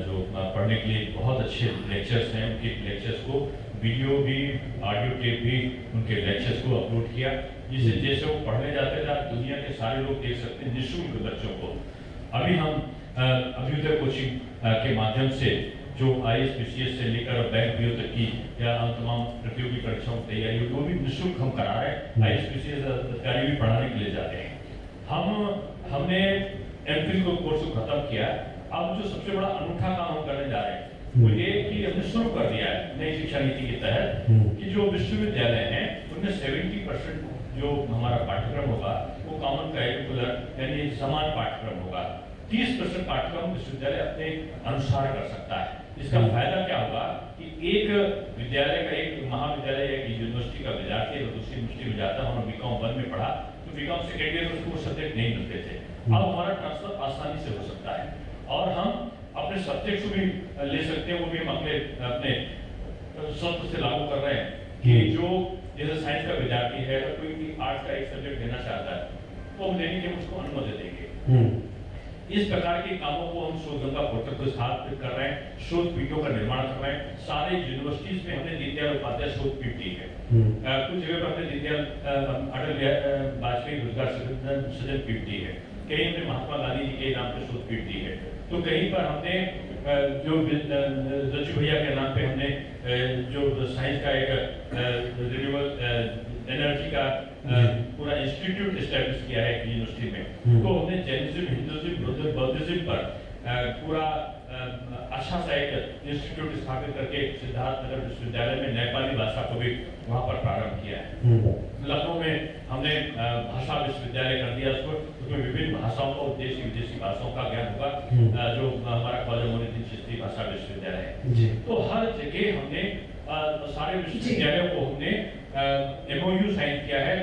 जो पढ़ने के लिए बहुत अच्छे लेक्चर्स हैं उनके लेक्चर्स को वीडियो भी ऑडियो टेप भी उनके लेक्चर्स को अपलोड किया जिससे जैसे वो पढ़ने जाते थे आप दुनिया के सारे लोग देख सकते हैं निःशुल्क बच्चों को अभी हम अभ्युदय कोचिंग के माध्यम से जो IAS PCS से लेकर बैंक बीओ तक की या हम तमाम प्रतियोगी परीक्षाओं की तैयारी वो भी निःशुल्क हम करा रहे हैं IAS PCS अधिकारी भी पढ़ाने के लिए जाते हैं हमने MPhil को कोर्स को खत्म किया अब जो सबसे बड़ा अनूठा काम हम करने जा रहे हैं वो ये कि हमने शुरू कर दिया है नई शिक्षा नीति के तहत कि जो विश्वविद्यालय हैं उनमें 70% जो हमारा पाठ्यक्रम होगा वो कॉमन करिकुलर यानी समान पाठ्यक्रम होगा 30% पाठ्यक्रम विश्वविद्यालय अपने अनुसार कर सकता है। इसका फायदा क्या होगा कि एक विद्यालय का, एक महाविद्यालय या एक यूनिवर्सिटी का विद्यार्थी अगर दूसरी यूनिवर्सिटी में जाता है, उन्होंने बीकॉम 1 में पढ़ा तो बीकॉम सेकेंड ईयर में उसको सब्जेक्ट नहीं मिलते थे, अब हमारा ट्रांसफर आसानी से हो सकता है और हम अपने सब्जेक्ट को भी ले सकते हैं, वो भी हम अपने शब्द से लागू कर रहे हैं कि जो जैसे साइंस का विद्यार्थी है, अगर कोई आर्ट्स का एक सब्जेक्ट लेना चाहता है तो हम लेने के उसको अनुमति देंगे। इस प्रकार के कामों को हम शोध गंगा पोर्टल को स्थापित कर रहे हैं, शोध पीठों का निर्माण कर रहे हैं। सारे यूनिवर्सिटीज में हमने दीनदयाल उपाध्याय शोध पीठ दी है, कुछ जगह पर हमने दीनदयाल अटल बिहारी वाजपेयी रोजगार सृजन पीठ दी है, कहीं हमने महात्मा गांधी जी के नाम पर शोध पीठ दी है, तो कहीं पर हमने जो रज्जू भैया के नाम पे हमने जो साइंस का एक रिन्यूएबल एनर्जी का पूरा इंस्टीट्यूट एस्टैब्लिश किया है यूनिवर्सिटी में, तो हमने जैनिज्म, हिंदुइज्म, बौद्धिज्म पर पूरा अच्छा सा एक इंस्टीट्यूट स्थापित करके सिद्धार्थ नगर विश्वविद्यालय में नेपाली भाषा को भी वहाँ पर प्रारंभ किया है। लखनऊ में हमने भाषा विश्वविद्यालय कर दिया, उसमें विभिन्न भाषाओं का, देशी विदेशी भाषाओं का ज्ञान होगा, जो हमारा कॉलेज मोइनुद्दीन चिश्ती भाषा विश्वविद्यालय है। तो हर जगह हमने सारे विश्वविद्यालयों को हमने MOU साइन किया है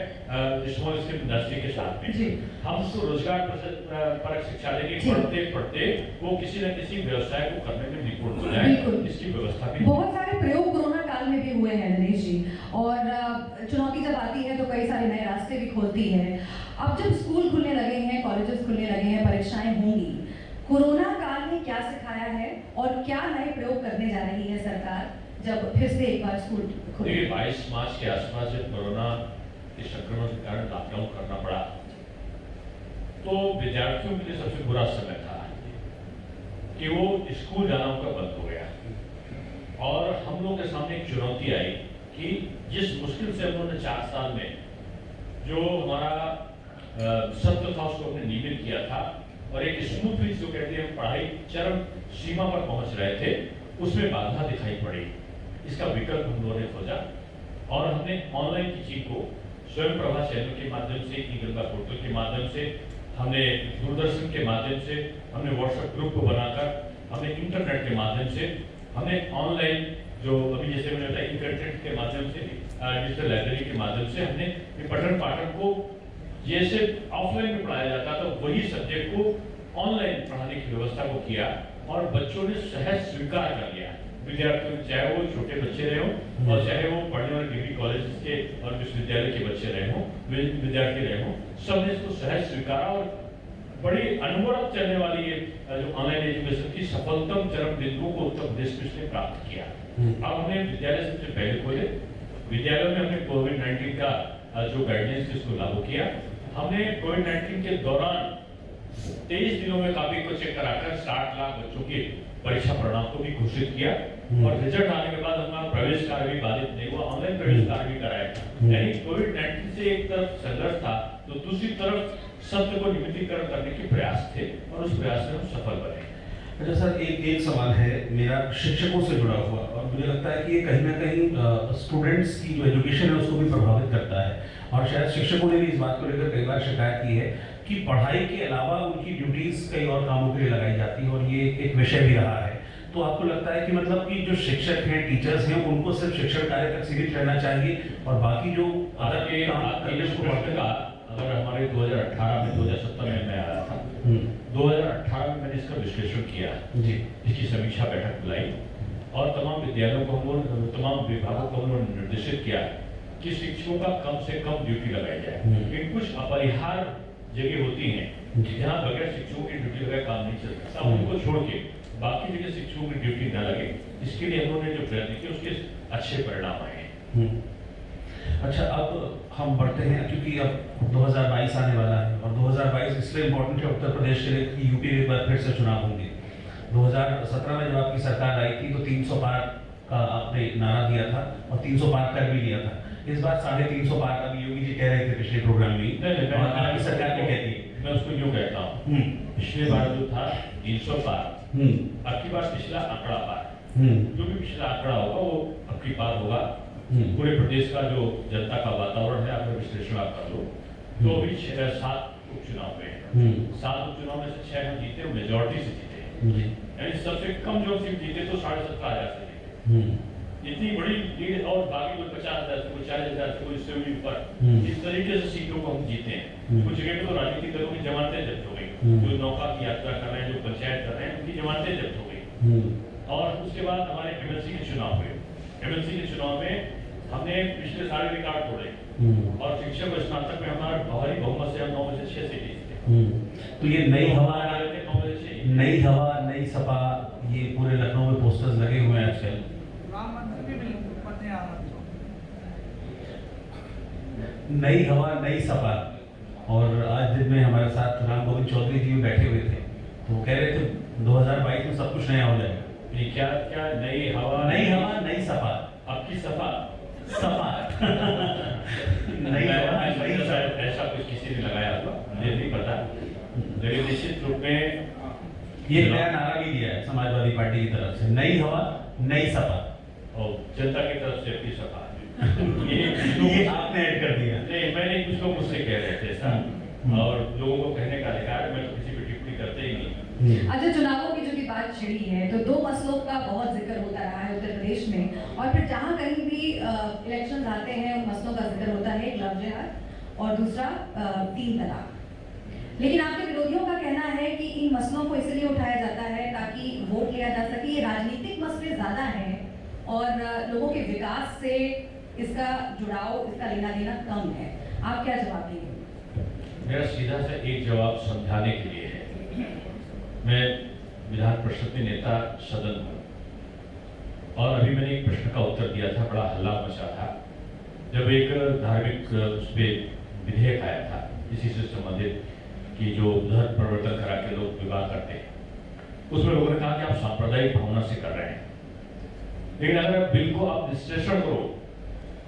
स्मॉल स्केल इंडस्ट्री के साथ में। हम उसको रोजगार परक शिक्षा देंगे, पढ़ते पढ़ते वो किसी न किसी व्यवसाय को करने में निपुण हो जाए, इसकी व्यवस्था भी। बहुत सारे प्रयोग कोरोना काल में भी हुए हैं दिनेश जी, और चुनौती जब आती है तो कई सारे नए रास्ते भी खोलती है। अब जब स्कूल खुलने लगे हैं, कॉलेजेस खुलने लगे हैं, परीक्षाएं होंगी, कोरोना काल में क्या सिखाया है और क्या नए प्रयोग करने जा रही है सरकार जब फिर से एक बार स्कूल खुले? 22 मार्च के आसपास जब कोरोना के संक्रमण के कारण लॉकडाउन करना पड़ा तो विद्यार्थियों के लिए सबसे बुरा समय था कि वो स्कूल जाना उनका बंद हो गया और हम लोग के सामने एक चुनौती आई कि जिस मुश्किल से हम लोगों ने 4 साल में जो हमारा सत्र था उसको हमने नियमित किया था और एक स्मूथली जो कहते हैं पढ़ाई चरम सीमा पर पहुंच रहे थे, उसमें बाधा दिखाई पड़ी। इसका विकल्प हम लोगों ने खोजा और हमने ऑनलाइन की चीज को स्वयं प्रभा चैनल के माध्यम से, ई गंगा पोर्टल के माध्यम से, हमने दूरदर्शन के माध्यम से, हमने व्हाट्सएप ग्रुप को बनाकर, हमने इंटरनेट के माध्यम से, हमने ऑनलाइन जो अभी जैसे मैंने बताया इंटरनेट के माध्यम से, डिजिटल लाइब्रेरी के माध्यम से हमने पठन पाठन को जैसे ऑफलाइन में पढ़ाया जाता था वही सब्जेक्ट को ऑनलाइन पढ़ाने की व्यवस्था को किया और बच्चों ने सहज स्वीकार कर लिया। विद्यार्थियों, चाहे वो छोटे बच्चे रहे हों और चाहे वो पढ़ने वाले डिग्री कॉलेज के और विश्वविद्यालय के बच्चे रहे हों, विद्यार्थी रहे हों, सबने इसको सहज स्वीकारा और बड़ी अनवरत चलने वाली ये जो ऑनलाइन एजुकेशन की सफलतम चरम बिंदुओं को उत्तर प्रदेश में इसने प्राप्त किया। अब हमने विद्यालय सबसे पहले खोले, विद्यालयों में हमने कोविड-19 का जो गाइडलाइंस इसको लागू किया। हमने कोविड-19 के दौरान 23 दिनों में कॉपी को चेक कराकर 60 लाख बच्चों के परीक्षा परिणाम को भी घोषित किया और रिजल्ट आने के बाद हमारा प्रवेश कार्य भी बाधित नहीं हुआ, ऑनलाइन प्रवेश कार्य भी कराया। यानी कोविड-19 से एक तरफ संघर्ष था तो दूसरी तरफ सत्य को निमित्तीकरण करने के प्रयास थे और उस प्रयास में हम सफल बने। अच्छा सर, एक सवाल है मेरा शिक्षकों से जुड़ा हुआ और मुझे लगता है कि ये कहीं ना कहीं स्टूडेंट्स की जो एजुकेशन है उसको भी प्रभावित करता है और शायद शिक्षकों ने भी इस बात को लेकर कई बार शिकायत की है कि पढ़ाई के अलावा उनकी ड्यूटीज कई और कामों के लिए लगाई जाती है और ये एक विषय भी रहा है। तो आपको लगता है कि मतलब कि जो शिक्षक हैं, टीचर्स हैं, उनको सिर्फ शिक्षण कार्य तक सीमित रहना चाहिए और बाकी जो अगर हमारे 2018 में 2017 में मैं आया था, 2018 में मैंने इसका विश्लेषण किया जी, इसकी समीक्षा बैठक बुलाई और तमाम विद्यालयों को हम तमाम विभागों को हमने निर्देशित किया कि शिक्षकों का कम से कम ड्यूटी लगाई जाए। लेकिन कुछ अपरिहार्य जगह होती हैं जहाँ बगैर शिक्षकों की ड्यूटी लगाए काम नहीं चल सकता, उनको छोड़ के बाकी जगह शिक्षकों की ड्यूटी न लगे, इसके लिए हम लोगों ने जो प्रयत्न किए उसके अच्छे परिणाम आए हैं। अच्छा, अब हम बढ़ते हैं क्योंकि अब 2022 आने वाला है और 2022 इसलिए इम्पोर्टेंट है उत्तर प्रदेश के लिए कि यूपी में एक बार फिर से चुनाव होंगे। 2017 में जब आपकी सरकार आई थी तो 300 पार का आपने नारा दिया था और 300 पार कर भी लिया था। इस बार 350 पार का भी योगी जी कह रहे थे पिछले प्रोग्राम में और आपकी सरकार ने कहती है। मैं उसको यूँ कहता हूँ, पिछले बार जो था 300 पार, अब की बार पिछला आंकड़ा पार, जो भी पिछला आंकड़ा होगा वो अब की पार होगा। पूरे प्रदेश का जो जनता का वातावरण है, आपका विश्लेषण आप कर लो तो अभी उपचुनाव हुए हैं। 7 उपचुनाव में से 6 हम जीते और मेजोरिटी से जीते हैं। यानी सबसे कम जो सीट जीते तो 17,500 से जीते। इतनी बड़ी लीड और बाकी कोई 50,000 कोई 40,000 कोई इससे भी ऊपर इस तरीके से सीटों को हम जीते हैं। कुछ जगह पे तो राजनीतिक दलों की जमानतें जब्त हो गई, जो नौका की यात्रा कर रहे हैं, जो पंचायत कर रहे हैं, उनकी जमानतें जब्त हो गई। और उसके बाद हमारे एमएलसी के चुनाव हुए। एमएलसी के चुनाव में हमने पिछले सारे रिकॉर्ड तोड़े और शिक्षक और स्नातक में हमारा भारी बहुमत से हम 9 में से 6 सीटें जीते। तो ये नई हवा, 9 में से 6 नई हवा, नई सपा, ये पूरे लखनऊ में पोस्टर्स लगे हुए हैं आजकल। राम मंदिर भी बनने आ रहा था। नई हवा, नई सपा। और आज दिन में हमारे साथ राम गोविंद चौधरी जी भी बैठे हुए थे, तो वो कह रहे थे 2022 में सब कुछ नया हो जाएगा। ये क्या क्या नई हवा, नई सपा, आपकी सपा सपा नई हवा, नई सपा। ऐसा कुछ किसी ने लगाया होगा, मुझे नहीं पता, लेकिन निश्चित रूप में ये नया नारा भी दिया है समाजवादी पार्टी की तरफ से, नई हवा, नई सपा। और जनता की तरफ से अपनी सपा ये आपने ऐड कर दिया। नहीं, मैंने कुछ लोग मुझसे कह रहे थे सर, और लोगों को कहने का अधिकार है, मैं तो किसी पे टिप्पणी करते ही नहीं। अच्छा, चुनावों की जो भी बात छिड़ी है तो 2 मसलों का बहुत जिक्र होता रहा है उत्तर प्रदेश में, और फिर जहां कहीं भी इलेक्शंस आते हैं उन मसलों का जिक्र होता है, एक लव जिहाद और दूसरा 3 तलाक। लेकिन आपके विरोधियों का कहना है कि इन मसलों को इसलिए उठाया जाता है ताकि वोट लिया जा सके, ये राजनीतिक मसले ज्यादा हैं और लोगों के विकास से इसका जुड़ाव, इसका लेना देना कम है। आप क्या जवाब देंगे? मेरा सीधा सा एक जवाब समझाने के लिए है। मैं विधान परिषद में नेता सदन हूँ और अभी मैंने एक प्रश्न का उत्तर दिया था, बड़ा हल्ला मचा था जब एक धार्मिक उस पर विधेयक आया था इसी से संबंधित कि जो धर्म परिवर्तन करा के लोग विवाह करते हैं। उसमें लोगों ने कहा कि आप सांप्रदायिक भावना से कर रहे हैं, लेकिन अगर बिल को आप विश्लेषण करो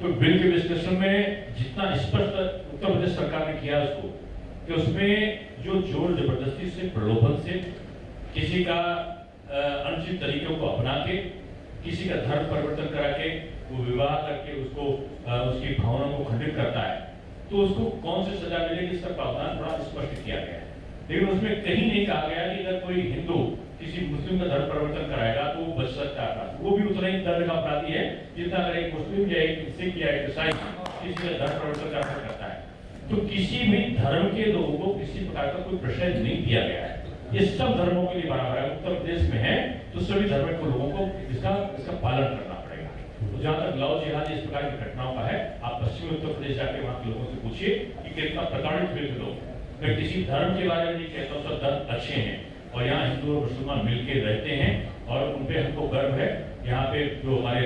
तो बिल के विश्लेषण में जितना स्पष्ट उत्तर प्रदेश सरकार ने किया उसको कि उसमें जो जोर जबरदस्ती से, प्रलोभन से, किसी का अनुचित तरीकों को अपना के, किसी का धर्म परिवर्तन करा के, वो विवाह करके उसको उसकी भावनाओं को खंडित करता है, तो उसको कौन सी सजा मिलेगी इसका प्रावधान बड़ा स्पष्ट किया गया है। लेकिन उसमें कहीं नहीं कहा गया कि अगर कोई हिंदू किसी मुस्लिम का धर्म परिवर्तन कराएगा तो वो बच सकता है, वो भी उतना ही दंड का अपराधी है जितना अगर एक मुस्लिम या एक सिख या एक ईसाई किसी का धर्म परिवर्तन करता है। तो किसी भी धर्म के लोगों को किसी प्रकार का कोई प्रश्न नहीं दिया गया है, ये सब धर्मों के लिए बराबर है। उत्तर प्रदेश में है तो सभी धर्म के लोगों को इसका पालन करना पड़ेगा। तो जहाँ तक लव जिहाद इस प्रकार की घटनाओं का है, आप पश्चिमी उत्तर प्रदेश जाके वहाँ के लोगों से पूछिए कि कितना प्रताड़ित हुए थे लोग। मैं किसी धर्म के बारे में नहीं कहता, सब धर्म अच्छे हैं और यहाँ हिंदू और मुसलमान मिलकर रहते हैं और उन पे हमको गर्व है। यहाँ पे जो हमारे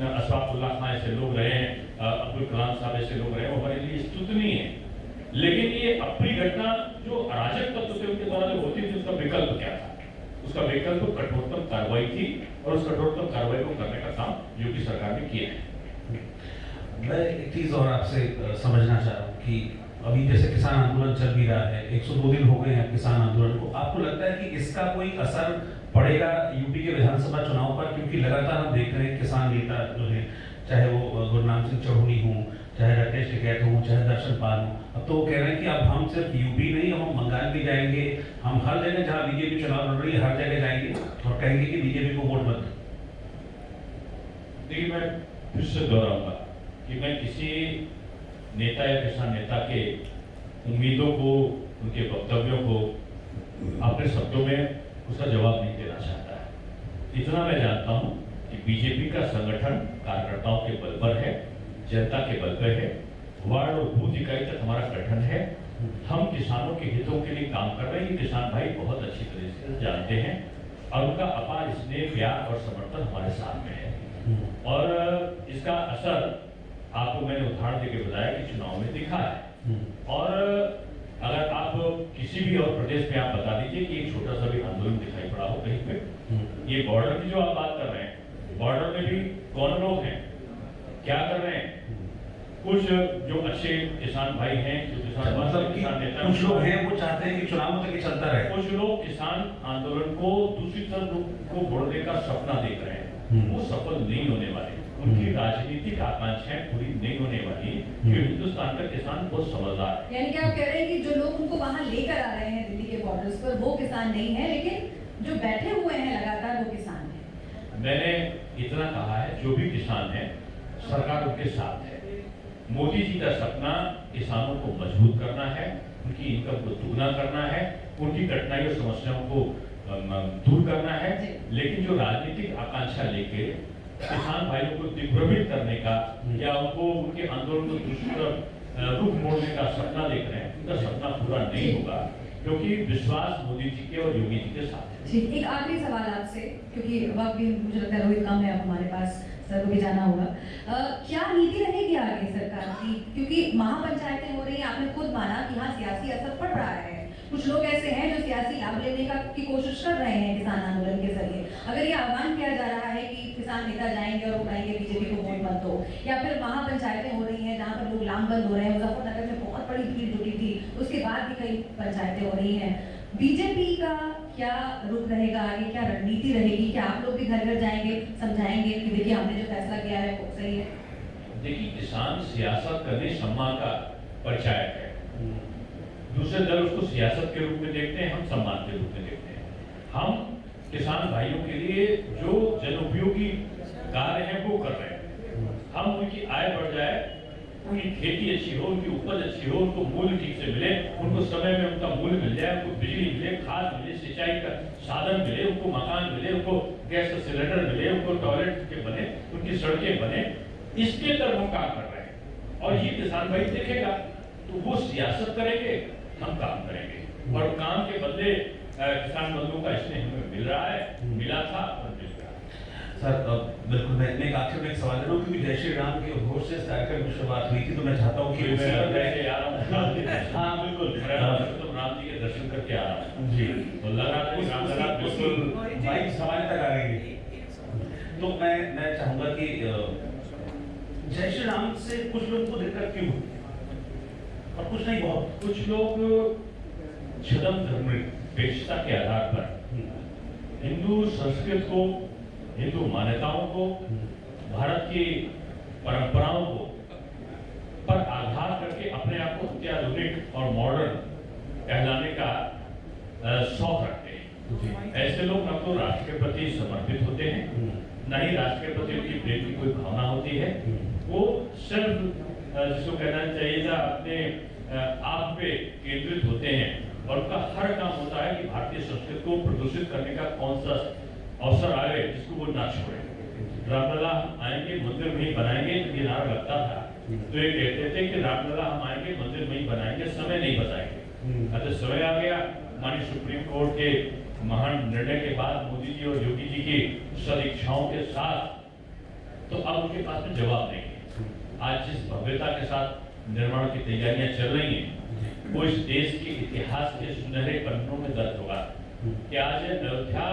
अशफाकुल्लाह खान ऐसे लोग रहे हैं, अब्दुल कलाम साहब ऐसे लोग रहे हैं, वो हमारे लिए स्तुतनीय है। लेकिन ये अप्रिय घटना जो अराजक तत्व थे उनके द्वारा जो होती थी, उसका विकल्प क्या था? उसका विकल्प कठोरतम कार्रवाई थी और उस कठोरतम कार्रवाई को करने का काम योगी सरकार ने किया है। मैं एक चीज और आपसे समझना चाह रहा हूँ कि अभी जैसे किसान आंदोलन चल भी रहा है, 102 दिन हो गए हैं किसान आंदोलन को, आपको लगता है कि इसका कोई असर पड़ेगा यूपी के विधानसभा चुनाव पर? क्योंकि लगातार हम देख रहे हैं किसान नेता जो है, चाहे वो गुरनाम सिंह चढ़ूनी हो, चाहे राकेश टिकैत हो, चाहे दर्शन पाल हो, अब तो वो कह रहे हैं कि अब हम सिर्फ यूपी नहीं, हम बंगाल भी जाएंगे, हम हर जगह जहाँ बीजेपी चुनाव लड़ रही है हर जगह जाएंगे और कहेंगे कि बीजेपी को वोट मत। देखिए, मैं फिर से दोहराऊंगा कि मैं किसी नेता या किसान नेता के उम्मीदों को, उनके वक्तव्यों को अपने शब्दों में उसका जवाब नहीं देना चाहता है। इतना मैं जानता हूं कि बीजेपी का संगठन कार्यकर्ताओं के बल पर है, जनता के बल पर है, वार्ड और बूथ इकाई तक हमारा गठन है। हम किसानों के हितों के लिए काम कर रहे हैं, ये किसान भाई बहुत अच्छी तरह से जानते हैं और उनका अपार स्नेह, प्यार और समर्थन हमारे साथ में है। और इसका असर आपको मैंने उदाहरण देके बताया कि चुनाव में दिखा है। और अगर आप किसी भी और प्रदेश में आप बता दीजिए कि एक छोटा सा भी आंदोलन दिखाई पड़ा हो कहीं पे। ये बॉर्डर की जो आप बात कर रहे हैं, बॉर्डर में भी कौन लोग हैं, क्या कर रहे हैं? कुछ जो अच्छे किसान भाई हैं, जो किसान नेता, कुछ लोग हैं वो चाहते हैं कि चुनाव तक चलता रहे। कुछ लोग किसान आंदोलन को दूसरी तरफ को बढ़ने का सपना देख रहे हैं, वो सफल नहीं होने वाले। उनकी राजनीतिक आकांक्षाएं पूरी नहीं होने वाली क्योंकि हिंदुस्तान का किसान बहुत समझदार है। यानी कि आप कह रहे हैं कि जो लोग उनको वहां लेकर आ रहे हैं दिल्ली के बॉर्डर्स पर वो किसान नहीं है, लेकिन जो बैठे हुए हैं लगातार वो किसान है। मैंने इतना कहा है, जो भी किसान है सरकार उनके साथ है। मोदी जी का सपना किसानों को मजबूत करना है, उनकी इनकम को दुगना करना है, उनकी कठिनाई और समस्याओं को दूर करना है। लेकिन जो राजनीतिक आकांक्षा लेके किसान भाइयों को दिग्भ्रमित करने का या उनको उनके आंदोलन को दूसरी रुख मोड़ने का सपना देख रहे हैं, उनका सपना पूरा नहीं होगा, क्योंकि विश्वास मोदी जी के और योगी जी के साथ है। ठीक, एक आखिरी सवाल आपसे, क्योंकि वक्त भी मुझे लगता है रोहित कम है अब हमारे पास, सर को भी जाना होगा। क्या नीति रहेगी आगे सरकार की, क्योंकि महापंचायतें हो रही हैं, आपने खुद माना कि हाँ सियासी असर पड़ रहा है, कुछ लोग ऐसे हैं जो सियासी लाभ लेने की कोशिश कर रहे हैं किसान आंदोलन के जरिए। अगर ये आह्वान किया जा रहा है कि किसान नेता जाएंगे और वो कहेंगे बीजेपी को वोट मत दो, या फिर महापंचायतें हो रही हैं जहाँ पर लोग लामबंद हो रहे हैं, मुजफ्फरनगर में बहुत बड़ी भीड़ जुटी थी, उसके बाद भी कई पंचायतें हो रही हैं, बीजेपी का क्या रुख रहेगा आगे, क्या रणनीति रहेगी? क्या आप लोग भी घर घर जाएंगे, समझाएंगे कि देखिए हमने जो फैसला किया है वो सही है? देखिए, किसान सियासत करने सम्मान का परिचायक है। दूसरे दल उसको सियासत के रूप में देखते हैं, हम सम्मान के रूप में देखते हैं। हम किसान भाइयों के लिए जो जनोपयोगी कार्य है वो कर रहे हैं। हम उनकी आय बढ़ जाए, उनकी खेती अच्छी हो, उनकी उपज अच्छी हो, उनको मूल्य ठीक से मिले, उनको समय में उनका मूल्य मिल जाए, उनको बिजली मिले, खाद मिले, सिंचाई का साधन मिले, उनको मकान मिले, उनको गैस का सिलेंडर मिले, उनको टॉयलेट के बने, उनकी सड़कें बने, इसके तरफ हम काम कर रहे हैं। और ये किसान भाई देखेगा तो वो सियासत करेंगे, हम काम करेंगे, और काम के बदले किसान बंधुओं का स्नेह हमें मिल रहा है, मिला था और मिल रहा है। सर बिल्कुल, मैं एक आखिर में एक सवाल ले रहा हूँ, क्योंकि जय श्री राम के उद्घोष से इस कार्यक्रम की शुरुआत हुई थी, तो मैं चाहता हूँ कि मैं जैसे आ रहा हूँ, हाँ बिल्कुल, तो राम जी के दर्शन करके आ रहा हूँ जी, तो लगा था कि राम लला बिल्कुल भाई सवाल तक आ गई। तो मैं चाहूंगा कि जय श्री राम से कुछ लोगों को दिक्कत क्यों होती है और कुछ नहीं, बहुत कुछ लोग छदम धर्मनिरपेक्षता के आधार पर हिंदू संस्कृति को, हिंदू मान्यताओं को, भारत की परंपराओं को पर आधार करके अपने आप को अत्याधुनिक और मॉडर्न कहलाने का शौक रखते हैं। ऐसे लोग न तो राष्ट्र के प्रति समर्पित होते हैं, न ही राष्ट्र के प्रति उनकी प्रेम की कोई भावना होती है। वो सिर्फ जिसको कहना चाहिए था अपने आप पे केंद्रित होते हैं, और उनका हर काम होता है कि भारतीय संस्कृति को प्रदूषित करने का कौन सा अवसर आए जिसको वो ना छोड़े। रामलला हम आएंगे मंदिर में ही बनाएंगे, तो ये नारा लगता था, तो ये कहते थे कि रामलला हम आएंगे मंदिर में ही बनाएंगे, समय नहीं बताएंगे। अगर समय आ गया, माननीय सुप्रीम कोर्ट के महान निर्णय के बाद मोदी जी और योगी जी की सदिच्छाओं के साथ, तो अब उनके पास में जवाब नहीं है। आज जिस भव्यता के साथ निर्माण की तैयारियां चल रही हैं, वो इस देश के इतिहास के सुनहरे पन्नों में दर्ज होगा कि आज अयोध्या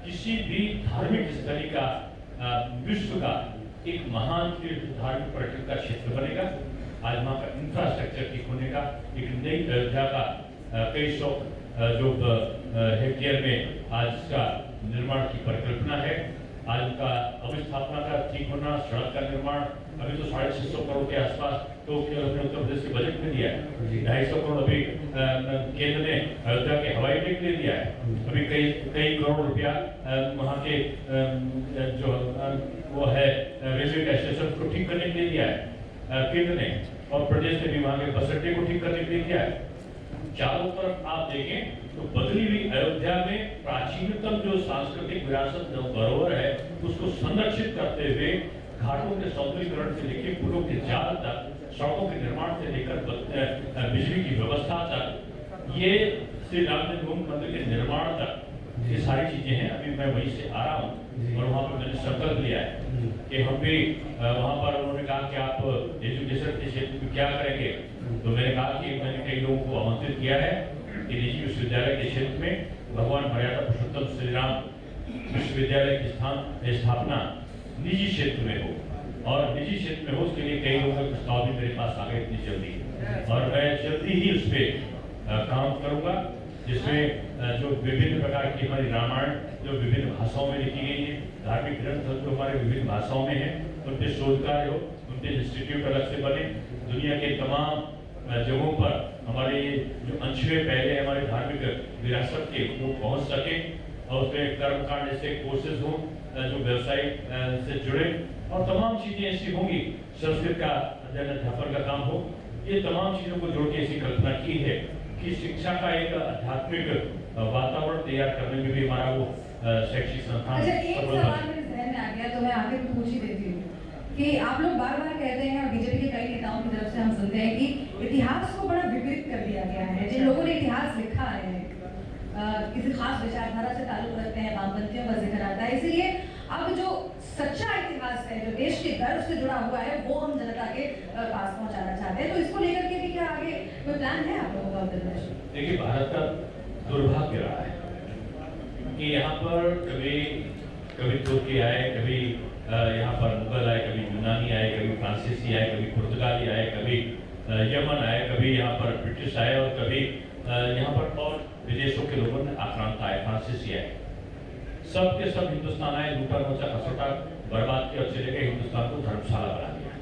किसी भी धार्मिक स्थली का विश्व का एक महान तीर्थ धार्मिक पर्यटन का क्षेत्र बनेगा। आज वहाँ का इंफ्रास्ट्रक्चर ठीक होने का, एक नई अयोध्या का कई सौ जो हेक्टेयर में आज इसका निर्माण की परिकल्पना है। आज उनका अवस्थापना का ठीक होना, सड़क का निर्माण, अभी तो 650 करोड़ के आसपास तो केवल अपने उत्तर प्रदेश के बजट में दिया है। 250 करोड़ अभी केंद्र ने अयोध्या के हवाई अड्डे के लिए दिया है। अभी कई करोड़ रुपया वहाँ के जो वो है रेलवे का स्टेशन को ठीक करने के लिए दिया है केंद्र ने, और प्रदेश ने भी वहाँ के बस अड्डे को ठीक करने के लिए दिया है। चारों तरफ आप देखें तो बदली हुई अयोध्या में प्राचीनतम जो सांस्कृतिक विरासत धरोहर है उसको संरक्षित करते हुए घाटों के सौंदर्यीकरण से लेकर पुलों के जाल तक, सड़कों के निर्माण से लेकर बिजली की व्यवस्था तक, ये श्री राम जन्मभूमि मंदिर के निर्माण तक, ये सारी चीजें हैं। अभी मैं वहीं से आ रहा हूँ और वहाँ पर मैंने संकल्प लिया है कि हम भी वहाँ पर, उन्होंने कहा कि आप एजुकेशन के क्षेत्र में क्या करेंगे, तो मैंने कहा कि मैंने कई लोगों को आमंत्रित किया है कि निजी विश्वविद्यालय के क्षेत्र में भगवान मर्यादा पुरुषोत्तम श्री राम विश्वविद्यालय की स्थापना निजी क्षेत्र में हो, और निजी क्षेत्र में हो उसके लिए कई लोगों के प्रस्ताव भी मेरे पास आ गए इतनी जल्दी, और मैं जल्दी ही उस पर काम करूंगा, जिसमें जो विभिन्न प्रकार की हमारी रामायण जो विभिन्न भाषाओं में लिखी गई है, धार्मिक ग्रंथ जो हमारे विभिन्न भाषाओं में है, उन पे शोध कार्य हो, उन पे इंस्टीट्यूट अलग से बने, दुनिया के तमाम जगहों पर हमारे जो अनछुए पहले हमारे धार्मिक विरासत के वो पहुंच सके और उसमें कर्मकांड जैसे कोर्सेज हों जो व्यवसाय से जुड़े और तमाम चीजें ऐसी होंगी, संस्कृत का अध्ययन अध्यापन का काम हो, ये तमाम चीजों को जोड़ के ऐसी कल्पना की है कि शिक्षा का एक आध्यात्मिक वातावरण तैयार करने में भी हमारा वो शैक्षिक संस्थान अच्छा, एक सवाल मेरे जहन में आ गया तो मैं आगे पूछ ही देती हूँ कि आप लोग बार बार कहते हैं और बीजेपी के कई नेताओं की तरफ से हम सुनते हैं कि इतिहास को बड़ा विकृत कर दिया गया है। जिन लोगों ने इतिहास लिखा है किसी खास विचारधारा से ताल्लुक रखते हैं, वामपंथियों का जिक्र आता है, इसलिए अब जो सच्चा इतिहास है जो देश के गर्व से जुड़ा हुआ है वो हम जनता के पास पहुंचाना चाहते हैं। तो इसको लेकर के भी क्या आगे कोई प्लान है आप लोगों का उत्तर प्रदेश? देखिए, भारत का दुर्भाग्य रहा है कि यहाँ पर कभी तुर्की आए, कभी यहाँ पर मुगल आए, कभी यूनानी आए, कभी फ्रांसीसी आए, कभी पुर्तगाली आए, कभी यमन आए, कभी यहाँ पर ब्रिटिश आए और कभी यहाँ पर और विदेशों के लोगों ने आक्रांत आए, फ्रांसीसी आए, सब के सब हिंदुस्तान आए, लूटा मोचा खसोटा बर्बाद किया और चले गए, हिंदुस्तान को धर्मशाला बना दिया।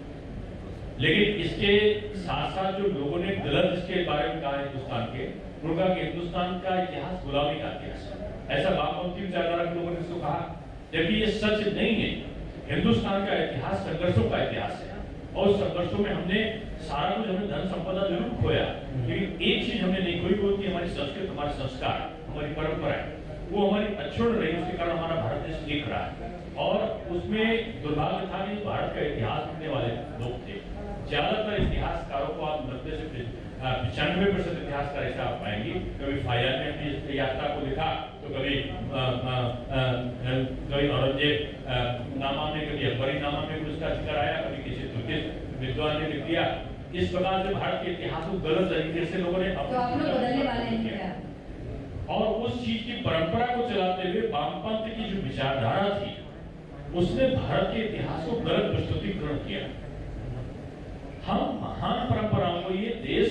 लेकिन इसके साथ साथ जो लोगों ने गलत इसके बारे में कहा हिंदुस्तान के, उनका कि हिंदुस्तान का इतिहास गुलामी का इतिहास है, ऐसा वामपंथी विचारधारा के लोगों ने इसको कहा, जबकि ये सच नहीं है। हिंदुस्तान का इतिहास संघर्षों का इतिहास है और संघर्षों में हमने सारा कुछ, हमने धन संपदा जरूर खोया, लेकिन एक चीज हमने नहीं खोई, वो थी हमारी संस्कृत, हमारे संस्कार, हमारी परंपराएं, वो हमारी अक्षुण्ण रही, उसके कारण हमारा भारत देश टिक रहा है। और उसमें दुर्भाग्य था कि भारत का इतिहास लिखने वाले लोग थे, ज्यादातर इतिहासकारों को आप 90 से 95% इतिहासकार ऐसा आप पाएंगे, कभी फायर ने अपनी यात्रा को लिखा, तो कभी औरंगजेब नामा में, कभी अकबरी नामा में उसका जिक्र आया, कभी किसी तुर्की विद्वान ने लिख दिया। इस प्रकार से भारत के इतिहास को गलत तरीके से लोगों ने बदलने वाले हैं और उस चीज की परंपरा को चलाते हुए वामपंथ की जो विचारधारा थी उसने भारत के इतिहास को गलत प्रस्तुतिकरण किया। हम महान परंपराओं को, ये देश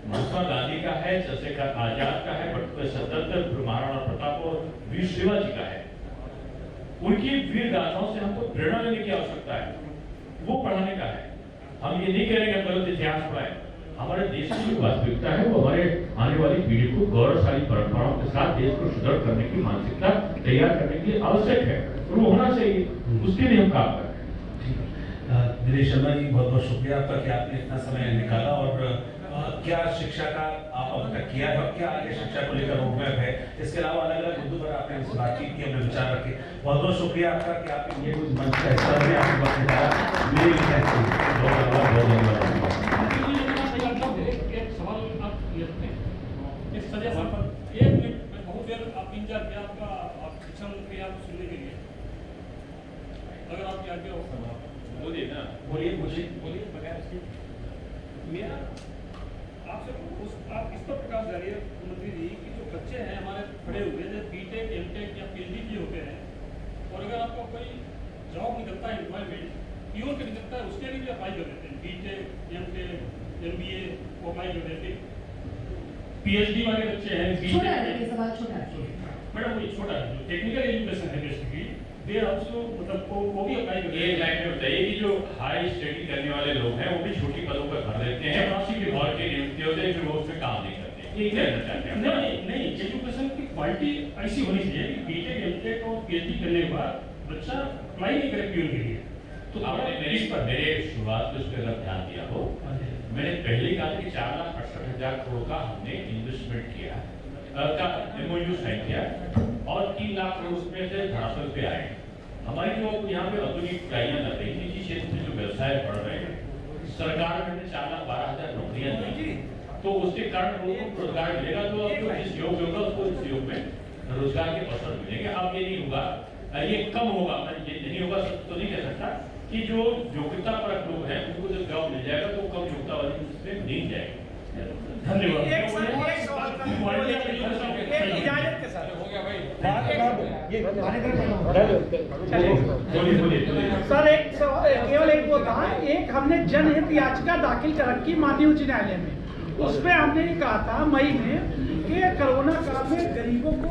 महात्मा गांधी का है, चंद्रशेखर आजाद का है, सदत्त महाराणा प्रताप और वीर शिवाजी का है, उनकी वीर गाथाओं से हमको प्रेरणा लेने की आवश्यकता है, वो पढ़ाने का है। हम ये नहीं कह रहे कि हम गलत इतिहास पढ़ाएं, हमारे देश की जो वास्तविकता है वो हमारे आने वाली पीढ़ी को गौरवशाली परंपराओं के साथ देश को सुदृढ़ करने की मानसिकता तैयार करने के लिए आवश्यक है और वो होना चाहिए, उसके लिए हम काम कर रहे हैं। दिनेश शर्मा जी, बहुत बहुत शुक्रिया आपका कि आपने इतना समय निकाला और क्या शिक्षा का आप अब तक किया है और क्या आगे शिक्षा को लेकर रोडमैप है, इसके अलावा अलग अलग मुद्दों पर आपने हमसे बातचीत की, हमने विचार रखे। बहुत बहुत शुक्रिया आपका कि आपने ये मंच का हिस्सा बने, आपके वक्त निकाला। मेरे एक सवाल आप लेते हैं, एक सजा पर 1 मिनट बहुत देर आप इंतजार किया आपका, आप शिक्षा मंत्री आप सुनने के लिए, अगर आपकी आज्ञा हो बोलिए ना, बोलिए बगैर इसके मेरा आपसे आप इस पर प्रकाश डालिए मंत्री जी कि जो बच्चे हैं हमारे खड़े हुए जो बीटेक, एमटेक या पीएचडी किए होते हैं और अगर आपको कोई जॉब निकलता है, एम्प्लॉयमेंट प्योर के निकलता है, उसके लिए भी अप्लाई कर देते हैं, बीटेक, एमटेक, एमबीए को अप्लाई कर देते हैं। पीएचडी वाले बच्चे हैं, मैडम वो छोटा है, जो टेक्निकल एजुकेशन है बेसिकली, दे आल्सो मतलब वो भी अप्लाई कर एक लाइन में बताइए कि जो हाई स्टडी करने वाले लोग हैं वो भी छोटी पदों पर भर देते हैं, राशि के भर के नियुक्ति होते हैं, फिर वो उसमें काम नहीं करते। ये कहना चाहते हैं? नहीं, एजुकेशन की क्वालिटी ऐसी होनी चाहिए कि बीटेक, एमटेक और पीएचडी करने के बाद बच्चा अप्लाई नहीं करे पीएन के लिए। तो आपने मेरे शुरुआत में उस पर अगर ध्यान दिया हो, मैंने पहले कहा कि 4,68,000 करोड़ का हमने इन्वेस्टमेंट किया का MOU साइन किया और 3 लाख करोड़ उसमें से धरातल पे आए। हमारी जो यहाँ पे आधुनिक इकाइयां लग रही, निजी क्षेत्र में जो व्यवसाय बढ़ रहे हैं, सरकार ने 4,12,000 नौकरियां दी, तो उसके कारण लोगों को रोजगार मिलेगा, तो अब जो जिस योग होगा उसको इस योग में रोजगार के अवसर मिलेंगे। अब ये नहीं होगा, ये कम होगा, ये नहीं होगा तो नहीं कह सकता कि जो योग्यता परक लोग हैं उनको जब जॉब मिल जाएगा तो कम योग्यता वाली उसमें नहीं जाएगी। धन्यवाद। इजाजत के साथ हो गया भाई, सर एक केवल एक वो था, एक हमने जनहित याचिका दाखिल कर रखी माननीय उच्च न्यायालय में, उसमें हमने ये कहा था मई में कि कोरोना काल में गरीबों को